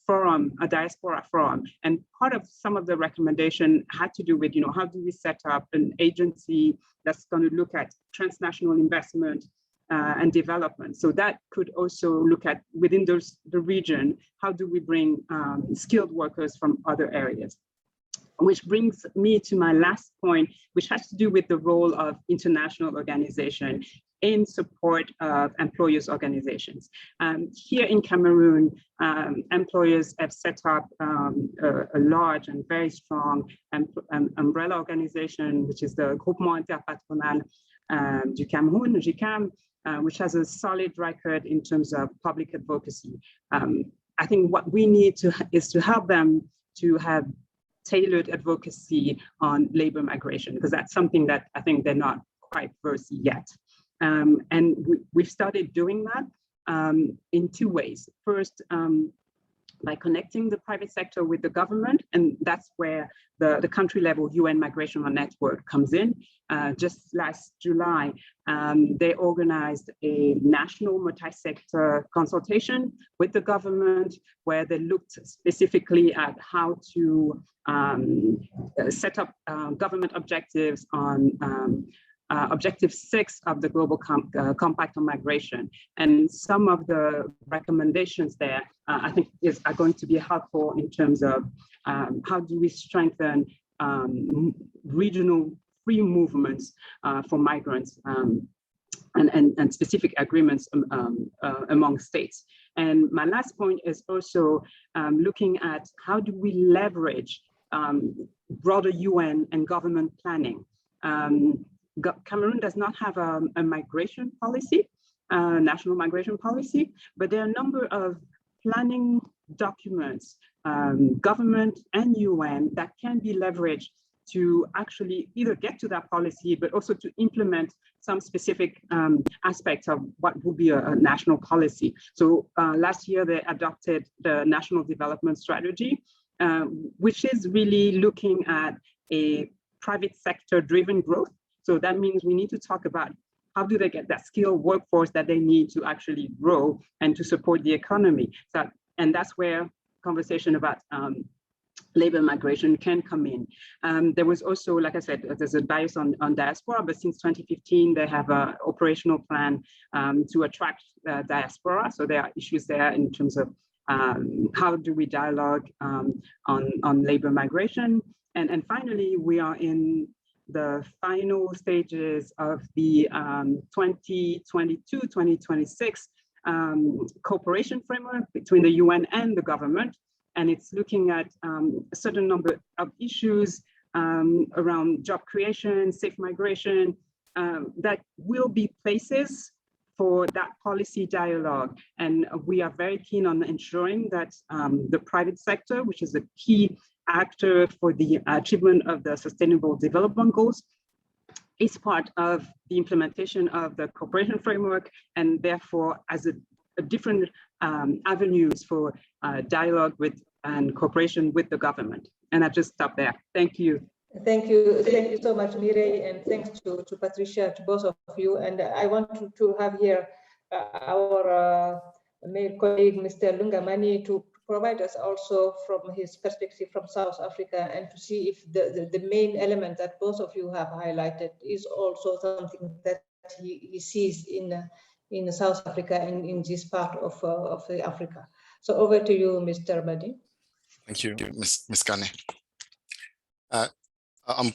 forum, a diaspora forum, and part of some of the recommendation had to do with, how do we set up an agency that's going to look at transnational investment and development. So that could also look at within the region, how do we bring skilled workers from other areas? Which brings me to my last point, which has to do with the role of international organization in support of employers' organizations. Here in Cameroon, employers have set up a large and very strong umbrella organization, which is the Groupement Interpatronal du Cameroun, GCM, which has a solid record in terms of public advocacy. I think what we need is to help them to have tailored advocacy on labor migration, because that's something that I think they're not quite versed yet. And we've started doing that in two ways. First, by connecting the private sector with the government, and that's where the country level UN Migration Network comes in. Just last July, they organized a national multi-sector consultation with the government, where they looked specifically at how to set up government objectives on Objective 6 of the Global Compact on Migration. And some of the recommendations there, I think, are going to be helpful in terms of how do we strengthen regional free movements for migrants and specific agreements among states. And my last point is also looking at how do we leverage broader UN and government planning. Cameroon does not have a migration policy, national migration policy, but there are a number of planning documents, government and UN, that can be leveraged to actually either get to that policy, but also to implement some specific aspects of what would be a national policy. So last year, they adopted the National Development Strategy, which is really looking at a private sector driven growth. So that means we need to talk about how do they get that skilled workforce that they need to actually grow and to support the economy. So, and that's where conversation about labor migration can come in. There was also, like I said, there's a bias on diaspora, but since 2015, they have an operational plan to attract diaspora. So there are issues there in terms of how do we dialogue on labor migration. And finally, we are in the final stages of the 2022-2026 cooperation framework between the UN and the government. And it's looking at a certain number of issues around job creation, safe migration, that will be places for that policy dialogue. And we are very keen on ensuring that the private sector, which is a key actor for the achievement of the Sustainable Development Goals, is part of the implementation of the cooperation framework, and therefore as a different avenues for dialogue with and cooperation with the government. And I just stop there. Thank you. Thank you so much, Mireille, and thanks to Patricia, to both of you. And I want to have here our my colleague, Mr. Lungamani, to provide us also from his perspective from South Africa, and to see if the main element that both of you have highlighted is also something that he sees in South Africa and in this part of Africa. So over to you, Mr. Badi. Thank you, Ms. Kane. I'm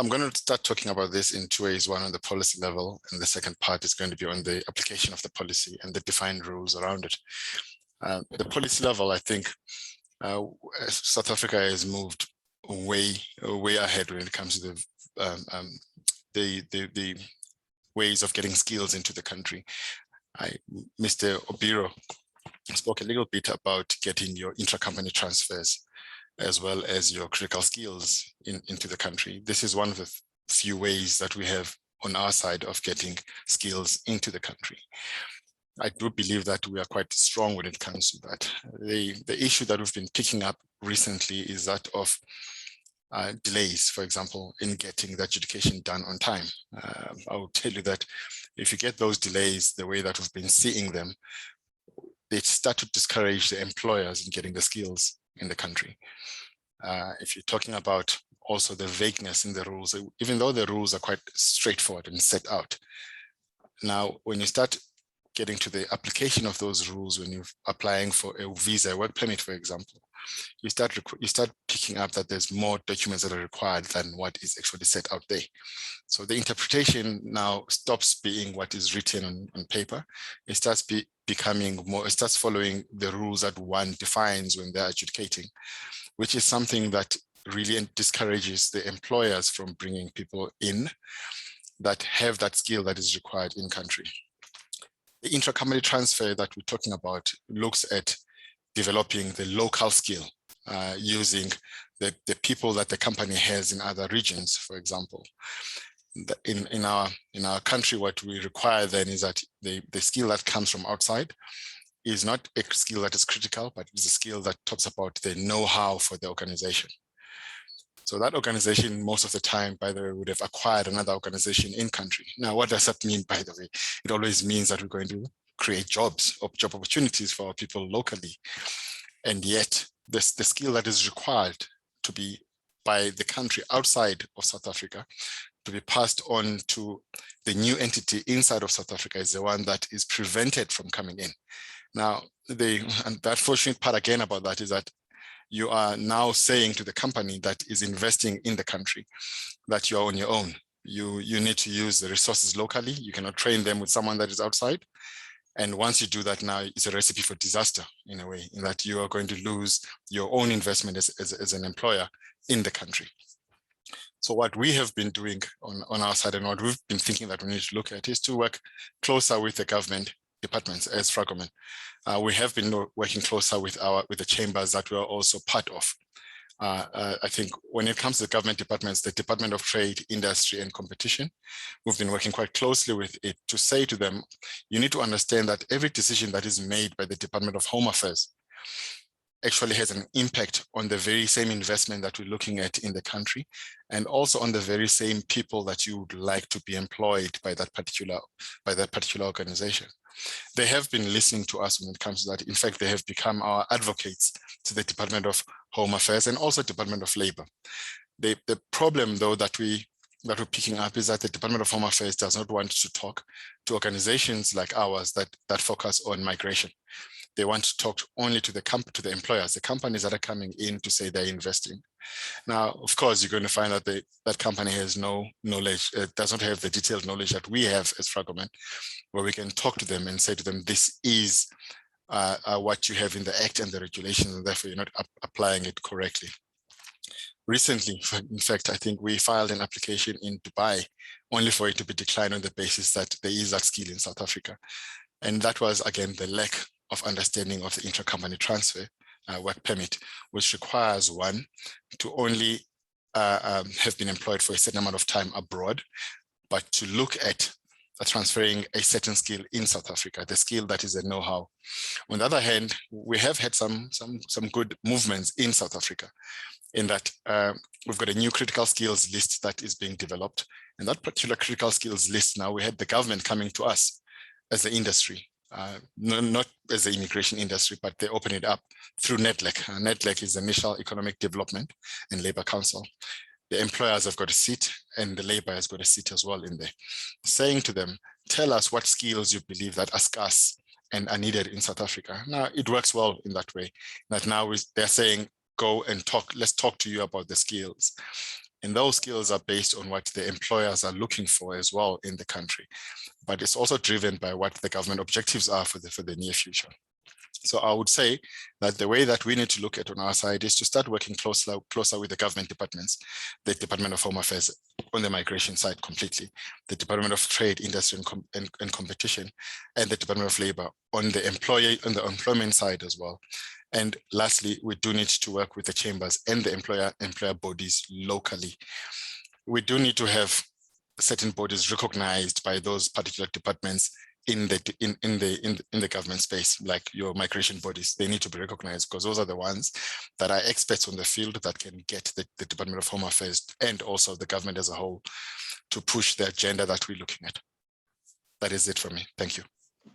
going to start talking about this in two ways, one on the policy level, and the second part is going to be on the application of the policy and the defined rules around it. The policy level, I think South Africa has moved way ahead when it comes to the ways of getting skills into the country. Mr. Obiro spoke a little bit about getting your intra-company transfers as well as your critical skills into the country. This is one of the few ways that we have on our side of getting skills into the country. I do believe that we are quite strong when it comes to that. The issue that we've been picking up recently is that of delays, for example, in getting the adjudication done on time. I will tell you that if you get those delays the way that we've been seeing them, they start to discourage the employers in getting the skills in the country. If you're talking about also the vagueness in the rules, even though the rules are quite straightforward and set out, now when you start getting to the application of those rules, when you're applying for a visa, a work permit, for example, you start picking up that there's more documents that are required than what is actually set out there. So the interpretation now stops being what is written on paper. It starts becoming more, it starts following the rules that one defines when they're adjudicating, which is something that really discourages the employers from bringing people in that have that skill that is required in country. The intra-company transfer that we're talking about looks at developing the local skill using the people that the company has in other regions, for example. In our country, what we require then is that the skill that comes from outside is not a skill that is critical, but it's a skill that talks about the know-how for the organization. So that organization, most of the time, by the way, would have acquired another organization in country. Now, what does that mean, by the way? It always means that we're going to create jobs or job opportunities for our people locally. And yet, the skill that is required to be by the country outside of South Africa to be passed on to the new entity inside of South Africa is the one that is prevented from coming in. Now, and the unfortunate part again about that is that you are now saying to the company that is investing in the country that you are on your own. You need to use the resources locally. You cannot train them with someone that is outside. And once you do that now, it's a recipe for disaster in a way, in that you are going to lose your own investment as an employer in the country. So what we have been doing on our side and what we've been thinking that we need to look at is to work closer with the government departments as Fragment. We have been working closer with the chambers that we are also part of. I think when it comes to the government departments, the Department of Trade, Industry and Competition, we've been working quite closely with it to say to them, you need to understand that every decision that is made by the Department of Home Affairs actually has an impact on the very same investment that we're looking at in the country, and also on the very same people that you would like to be employed by that particular organization. They have been listening to us when it comes to that. In fact, they have become our advocates to the Department of Home Affairs and also Department of Labor. The problem, though, that we're picking up is that the Department of Home Affairs does not want to talk to organizations like ours that focus on migration. They want to talk only to the employers, the companies that are coming in to say they're investing. Now, of course, you're going to find that that company has no knowledge, does not have the detailed knowledge that we have as Fragment, where we can talk to them and say to them, this is what you have in the Act and the regulations, and therefore you're not applying it correctly. Recently, in fact, I think we filed an application in Dubai only for it to be declined on the basis that there is that skill in South Africa. And that was, again, the lack of understanding of the intra-company transfer work permit, which requires one to only have been employed for a certain amount of time abroad, but to look at transferring a certain skill in South Africa, the skill that is a know-how. On the other hand, we have had some good movements in South Africa, in that we've got a new critical skills list that is being developed. And that particular critical skills list now, we had the government coming to us as the industry not as the immigration industry, but they open it up through NEDLEC. NEDLEC is the National Economic Development and Labor Council. The employers have got a seat and the labor has got a seat as well in there, saying to them, tell us what skills you believe that are scarce and are needed in South Africa. Now, it works well in that way, that now they're saying, go and talk, let's talk to you about the skills. And those skills are based on what the employers are looking for as well in the country. But it's also driven by what the government objectives are for the near future. So I would say that the way that we need to look at on our side is to start working closer with the government departments, the Department of Home Affairs on the migration side completely, the Department of Trade, Industry and Competition, and the Department of Labor on the employment side as well. And lastly, we do need to work with the chambers and the employer bodies locally. We do need to have certain bodies recognized by those particular departments in the government space, like your migration bodies. They need to be recognized because those are the ones that are experts on the field that can get the Department of Home Affairs and also the government as a whole to push the agenda that we're looking at. That is it for me. Thank you.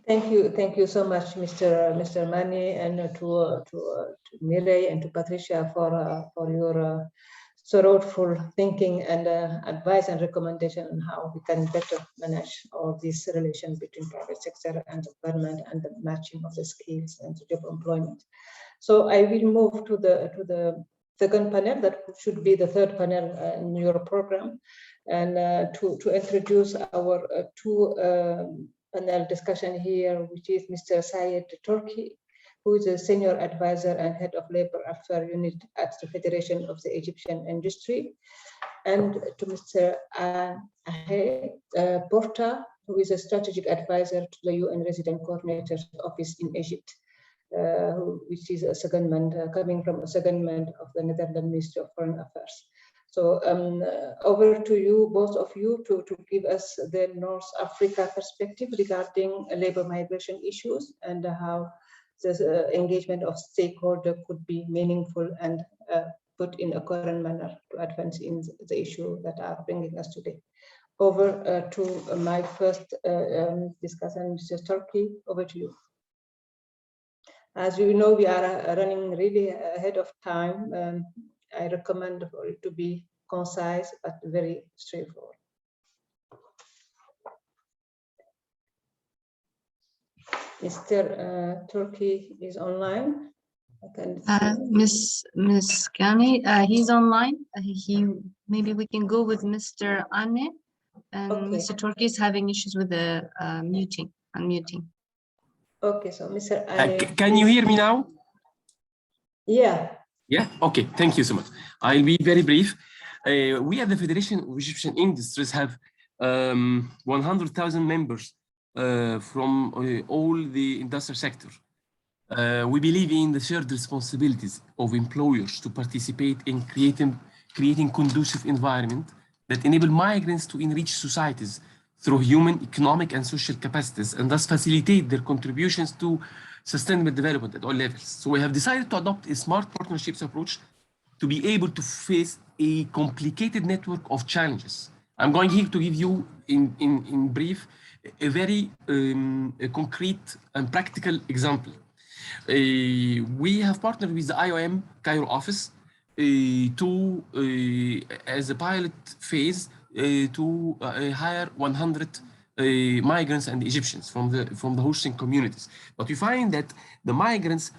Thank you so much, Mr. Mani, and to Mireille and to Patricia for your thoughtful thinking and advice and recommendation on how we can better manage all this relation between private sector and the government and the matching of the skills and job employment. So I will move to the second panel, that should be the third panel in your program, and to introduce our two panel discussion here, which is Mr. Syed Turki, who is a senior advisor and head of labor affairs unit at the Federation of the Egyptian Industry, and to Mr. Ahe Porta, who is a strategic advisor to the UN Resident Coordinator's Office in Egypt, which is a secondment, coming from a secondment of the Netherlands Ministry of Foreign Affairs. So over to you, both of you, to give us the North Africa perspective regarding labor migration issues and how the engagement of stakeholders could be meaningful and put in a current manner to advance in the issue that are bringing us today. Over to my first discussion, Mr. Turki, over to you. As you know, we are running really ahead of time. I recommend for it to be concise, but very straightforward. Mr. Turki is online. Miss Kani, he's online. Maybe we can go with Mr. Anne, and okay. Mr. Turki is having issues with the unmuting. Okay, so Mr. Anne, can you hear me now? Yeah. Yeah. Okay. Thank you so much. I'll be very brief. We at the Federation of Egyptian Industries have 100,000 members from all the industrial sector. We believe in the shared responsibilities of employers to participate in creating conducive environment that enable migrants to enrich societies through human, economic, and social capacities, and thus facilitate their contributions to sustainable development at all levels. So we have decided to adopt a smart partnerships approach to be able to face a complicated network of challenges. I'm going here to give you in brief a very concrete and practical example. We have partnered with the IOM Cairo office as a pilot phase to hire 100 migrants and Egyptians from the hosting communities. But we find that the migrants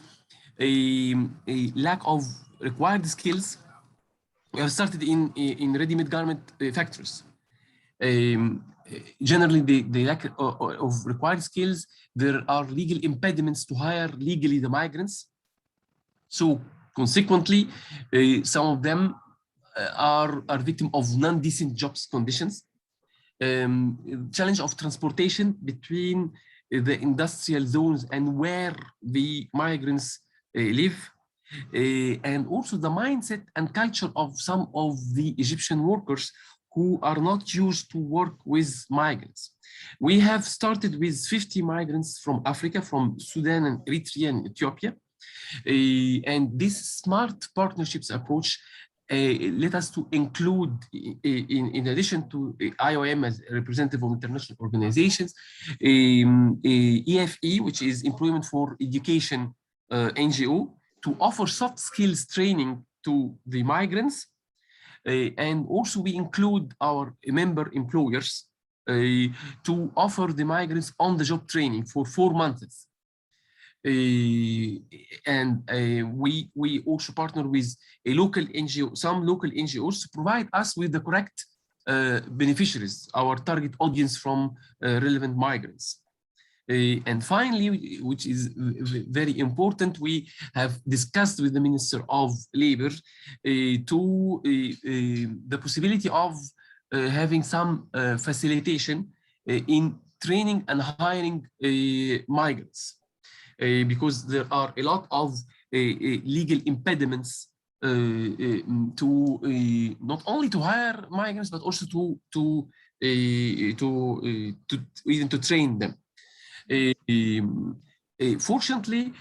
a lack of required skills. We have started in ready-made garment factories. Generally, the lack of required skills, there are legal impediments to hire legally the migrants. So consequently, some of them are victim of non-decent jobs conditions. Challenge of transportation between the industrial zones and where the migrants live. And also the mindset and culture of some of the Egyptian workers who are not used to work with migrants. We have started with 50 migrants from Africa, from Sudan and Eritrea and Ethiopia. And this smart partnerships approach let us to include, in addition to IOM as a representative of international organizations, EFE, which is Employment for Education NGO, to offer soft skills training to the migrants. And also we include our member employers to offer the migrants on-the-job training for 4 months. And we also partner with a local NGO, some local NGOs, to provide us with the correct beneficiaries, our target audience from relevant migrants. And finally, which is very important, we have discussed with the Minister of Labor the possibility of having some facilitation in training and hiring migrants. Because there are a lot of legal impediments to not only to hire migrants, but also to even to train them. Fortunately,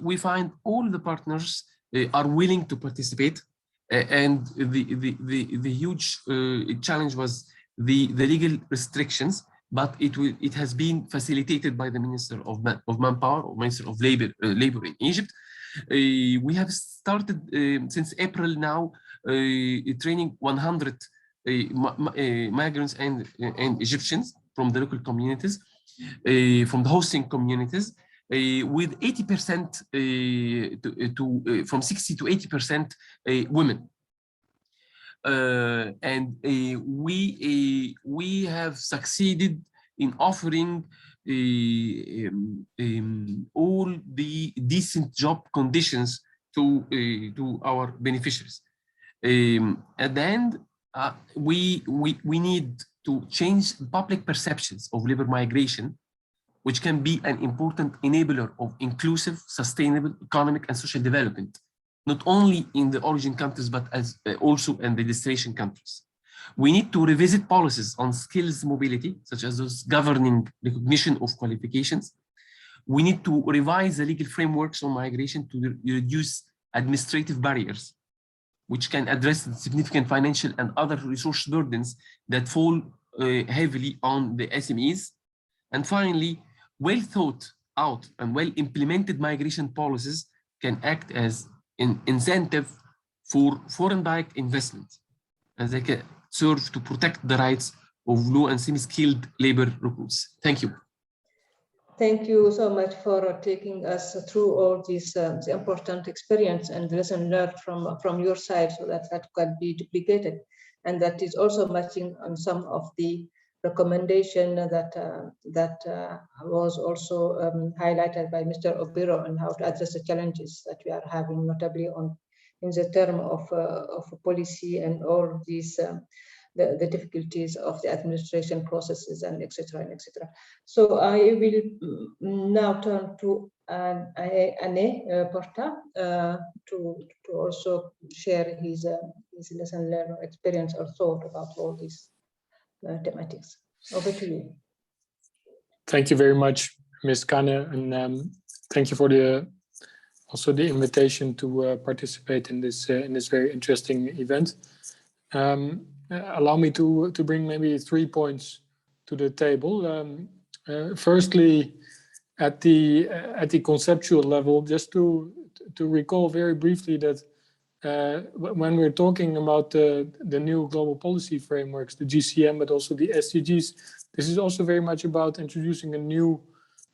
we find all the partners are willing to participate, and the huge challenge was the legal restrictions. But it has been facilitated by the Minister of Manpower, or Minister of Labor in Egypt. We have started since April now training 100 migrants and Egyptians from the local communities, from the hosting communities, with 80% from 60 to 80% women. And we have succeeded in offering all the decent job conditions to our beneficiaries. At the end, we need to change public perceptions of labor migration, which can be an important enabler of inclusive, sustainable economic and social development, not only in the origin countries, but as also in the destination countries. We need to revisit policies on skills mobility, such as those governing recognition of qualifications. We need to revise the legal frameworks on migration to reduce administrative barriers, which can address the significant financial and other resource burdens that fall heavily on the SMEs. And finally, well thought out and well implemented migration policies can act as an incentive for foreign direct investment, and they can serve to protect the rights of low and semi-skilled labor recruits. Thank you. Thank you so much for taking us through all these important experience and lesson learned from your side, so that can be duplicated, and that is also matching on some of the recommendation that was also highlighted by Mr. Obiro on how to address the challenges that we are having, notably in the term of policy and all these the difficulties of the administration processes and etc. and etc. So I will now turn to Anne Porta to also share his lesson learned experience or thought about all these thematics. Over to you. Thank you very much, Ms. Kane, and thank you for also the invitation to participate in this very interesting event. Allow me to bring maybe 3 points to the table. Firstly, at the conceptual level, just to recall very briefly that when we're talking about the new global policy frameworks, the GCM, but also the SDGs, this is also very much about introducing a new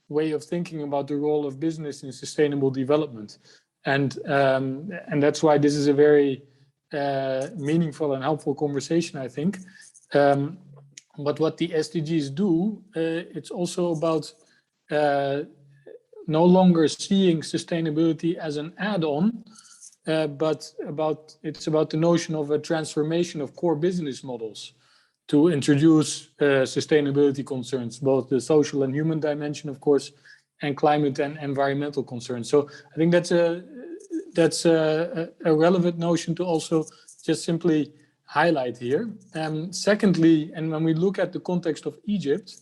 way of thinking about the role of business in sustainable development. And that's why this is a very meaningful and helpful conversation, I think. But what the SDGs do, it's also about no longer seeing sustainability as an add-on, but it's about the notion of a transformation of core business models to introduce sustainability concerns, both the social and human dimension, of course, and climate and environmental concerns. So I think that's a relevant notion to also just simply highlight here. Secondly, and when we look at the context of Egypt,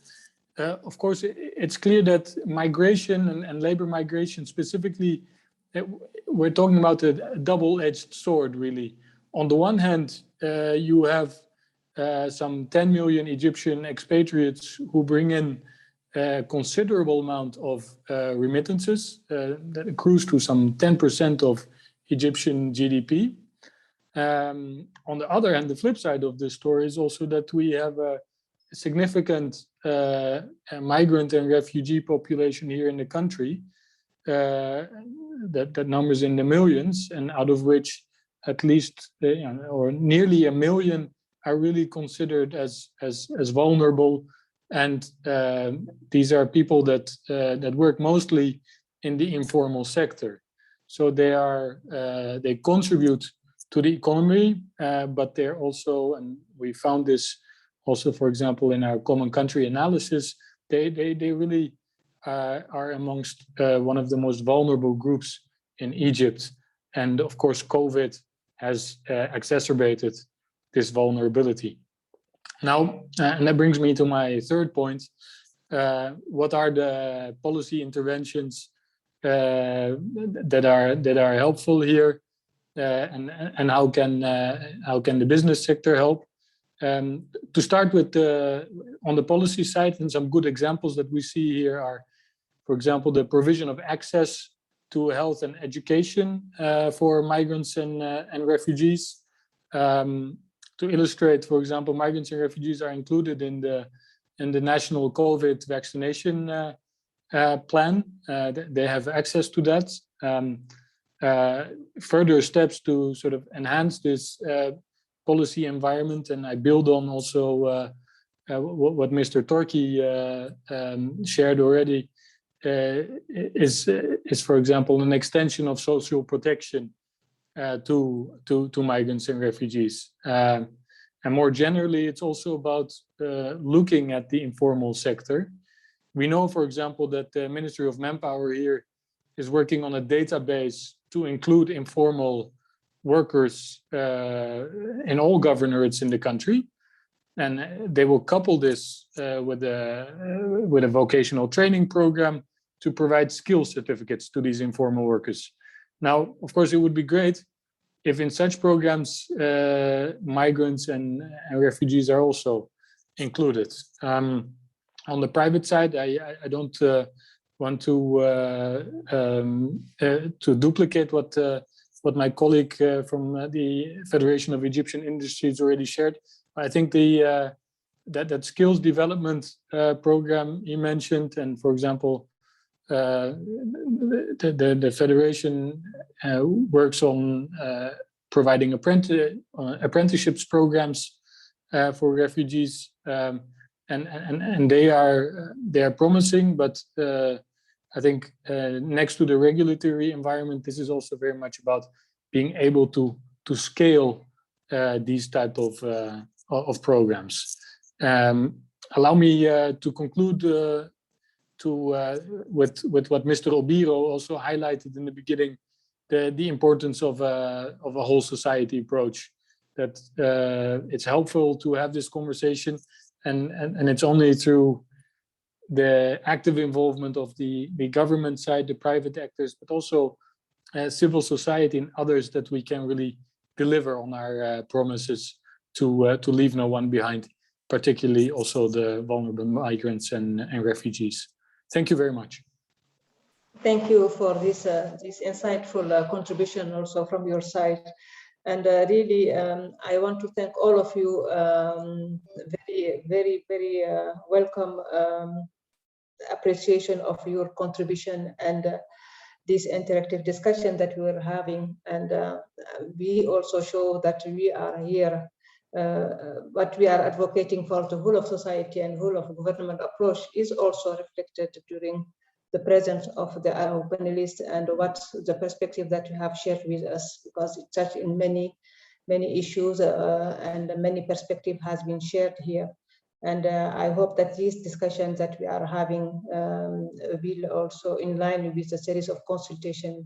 of course, it's clear that migration and labor migration specifically, we're talking about a double-edged sword, really. On the one hand, you have some 10 million Egyptian expatriates who bring in a considerable amount of remittances that accrues to some 10% of Egyptian GDP. On the other hand, the flip side of this story is also that we have a significant migrant and refugee population here in the country that numbers in the millions, and out of which at least or nearly 1 million are really considered as vulnerable. And these are people that work mostly in the informal sector. So they contribute to the economy, but they're also, and we found this also, for example, in our common country analysis, they really are amongst one of the most vulnerable groups in Egypt. And of course, COVID has exacerbated this vulnerability. Now, and that brings me to my third point. What are the policy interventions that are helpful here, and how can the business sector help? To start with, on the policy side, and some good examples that we see here are, for example, the provision of access to health and education for migrants and refugees. To illustrate, for example, migrants and refugees are included in the national COVID vaccination plan. They have access to that. Further steps to sort of enhance this policy environment, and I build on also what Mr. Torki shared already, is for example an extension of social protection to migrants and refugees. And more generally, it's also about looking at the informal sector. We know, for example, that the Ministry of Manpower here is working on a database to include informal workers in all governorates in the country. And they will couple this with a vocational training program to provide skill certificates to these informal workers. Now, of course, it would be great if in such programs migrants and refugees are also included. On the private side, I don't want to duplicate what my colleague from the Federation of Egyptian Industries already shared. I think that skills development program you mentioned, and for example, the Federation works on providing apprenticeships programs for refugees, and they are promising. But I think next to the regulatory environment, this is also very much about being able to scale these type of programs. Allow me to conclude with what Mr. Obiro also highlighted in the beginning, the importance of a whole society approach. That it's helpful to have this conversation, and it's only through the active involvement of the government side, the private actors, but also civil society and others that we can really deliver on our promises to leave no one behind, particularly also the vulnerable migrants and refugees. Thank you very much. Thank you for this insightful contribution also from your side. And really, I want to thank all of you. Very welcome appreciation of your contribution and this interactive discussion that we are having. And we also show that we are here, what we are advocating for the whole of society and whole of government approach is also reflected during the presence of the panelists and what the perspective that you have shared with us, because it touched in many issues and many perspective has been shared here. And I hope that these discussions that we are having will also in line with the series of consultation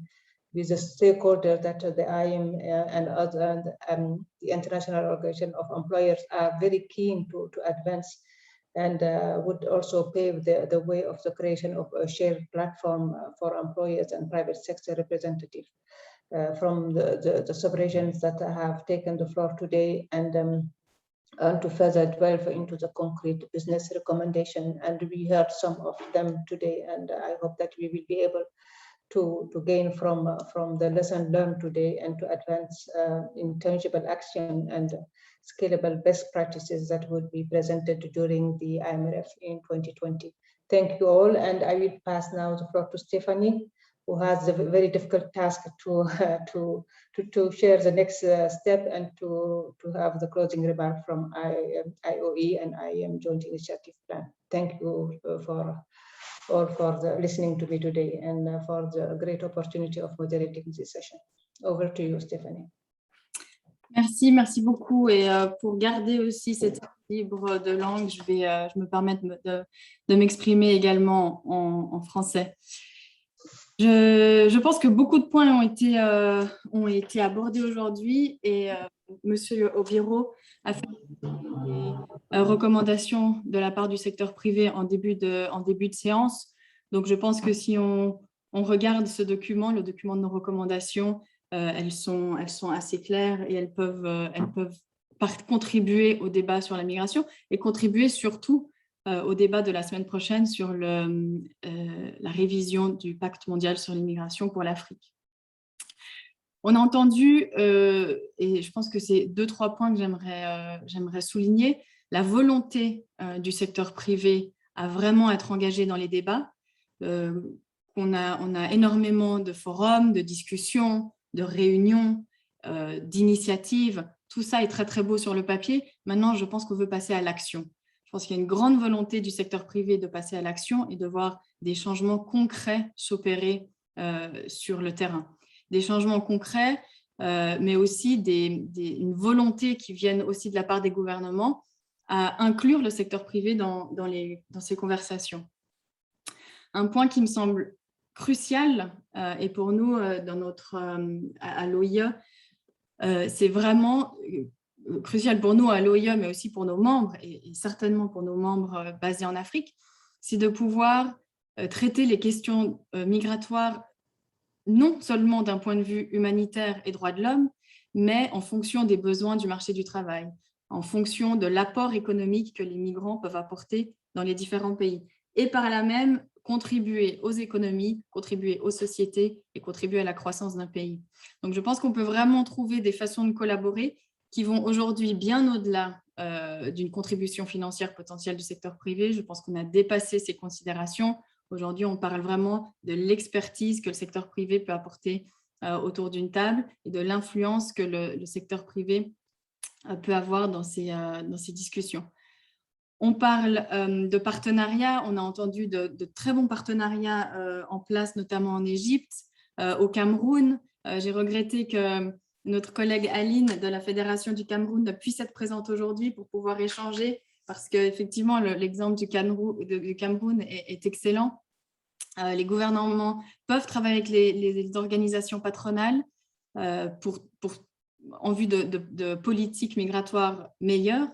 with the stakeholders that the IM and other the International Organization of Employers are very keen to advance, and would also pave the way of the creation of a shared platform for employers and private sector representatives. from the sub-regions that have taken the floor today, and to further delve into the concrete business recommendation. And we heard some of them today, and I hope that we will be able to gain from the lesson learned today and to advance in tangible action and scalable best practices that would be presented during the IMFR in 2020. Thank you all, and I will pass now the floor to Stephanie, who has a very difficult task to share the next step and to have the closing remark from IOE and IAM Joint Initiative Plan. Thank you for listening to me today and for the great opportunity of moderating this session. Over to you, Stephanie. Merci beaucoup. Et pour garder aussi cet équilibre de langue, je me permets de m'exprimer également en français. Je pense que beaucoup de points ont été abordés aujourd'hui et Monsieur Obiro a fait des recommandations de la part du secteur privé en début de séance. Donc, je pense que si on regarde ce document, le document de nos recommandations, elles sont assez claires et elles peuvent contribuer au débat sur la migration et contribuer surtout au débat de la semaine prochaine sur la révision du pacte mondial sur l'immigration pour l'Afrique. On a entendu, et je pense que c'est 2-3 points que j'aimerais souligner, la volonté du secteur privé à vraiment être engagé dans les débats. On a énormément de forums, de discussions, de réunions, d'initiatives. Tout ça est très, très beau sur le papier. Maintenant, je pense qu'on veut passer à l'action. Je pense qu'il y a une grande volonté du secteur privé de passer à l'action et de voir des changements concrets s'opérer sur le terrain. Des changements concrets, mais aussi une volonté qui vienne aussi de la part des gouvernements à inclure le secteur privé dans ces conversations. Un point qui me semble crucial, et pour nous, à l'OIE, c'est vraiment crucial pour nous à l'OIE, mais aussi pour nos membres, et certainement pour nos membres basés en Afrique, c'est de pouvoir traiter les questions migratoires non seulement d'un point de vue humanitaire et droits de l'homme, mais en fonction des besoins du marché du travail, en fonction de l'apport économique que les migrants peuvent apporter dans les différents pays. Et par là même, contribuer aux économies, contribuer aux sociétés et contribuer à la croissance d'un pays. Donc, je pense qu'on peut vraiment trouver des façons de collaborer qui vont aujourd'hui bien au-delà d'une contribution financière potentielle du secteur privé. Je pense qu'on a dépassé ces considérations. Aujourd'hui, on parle vraiment de l'expertise que le secteur privé peut apporter autour d'une table et de l'influence que le secteur privé peut avoir dans ces discussions. On parle de partenariats. On a entendu de très bons partenariats en place, notamment en Égypte, au Cameroun. J'ai regretté que notre collègue Aline de la Fédération du Cameroun ne puisse être présente aujourd'hui pour pouvoir échanger, parce qu'effectivement, l'exemple du Cameroun est excellent. Les gouvernements peuvent travailler avec les organisations patronales en vue de politiques migratoires meilleures.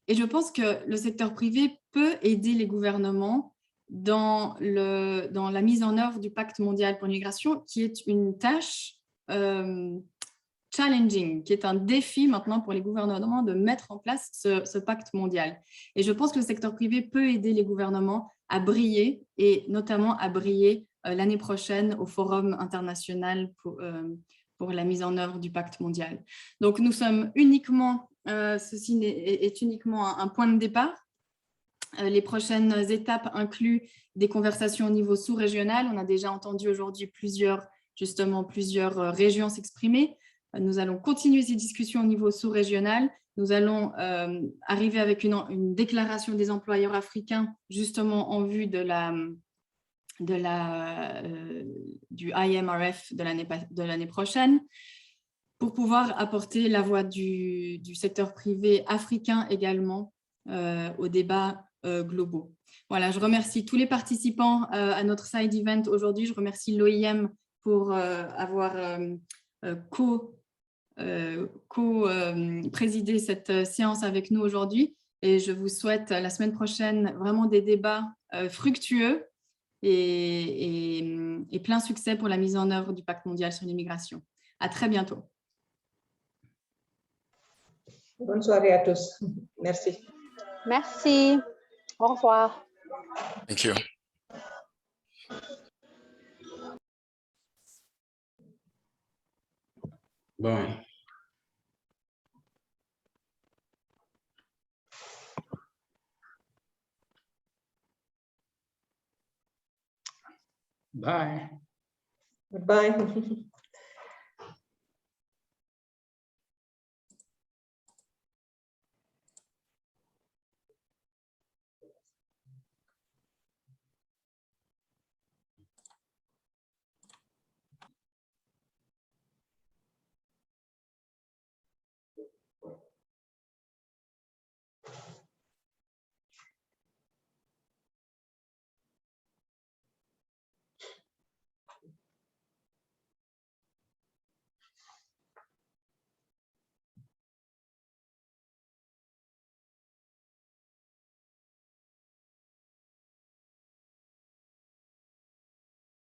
Et je pense que le secteur privé peut aider les gouvernements dans la mise en œuvre du pacte mondial pour l'immigration, qui est une tâche challenging, qui est un défi maintenant pour les gouvernements de mettre en place ce pacte mondial. Et je pense que le secteur privé peut aider les gouvernements à briller, et notamment à briller l'année prochaine au Forum international pour la mise en œuvre du pacte mondial. Donc nous sommes uniquement, ceci est uniquement un point de départ. Les prochaines étapes incluent des conversations au niveau sous-régional. On a déjà entendu aujourd'hui plusieurs régions s'exprimer. Nous allons continuer ces discussions au niveau sous-régional. Nous allons arriver avec une déclaration des employeurs africains, justement en vue du IMFR de l'année prochaine, pour pouvoir apporter la voix du secteur privé africain également aux débats globaux. Voilà, je remercie tous les participants à notre side event aujourd'hui. Je remercie l'OIM pour avoir co-présider cette séance avec nous aujourd'hui, et je vous souhaite la semaine prochaine vraiment des débats fructueux et plein succès pour la mise en œuvre du Pacte mondial sur l'immigration. À très bientôt. Bonne soirée à tous. Merci. Merci. Au revoir. Thank you. Bye. Bye. Goodbye.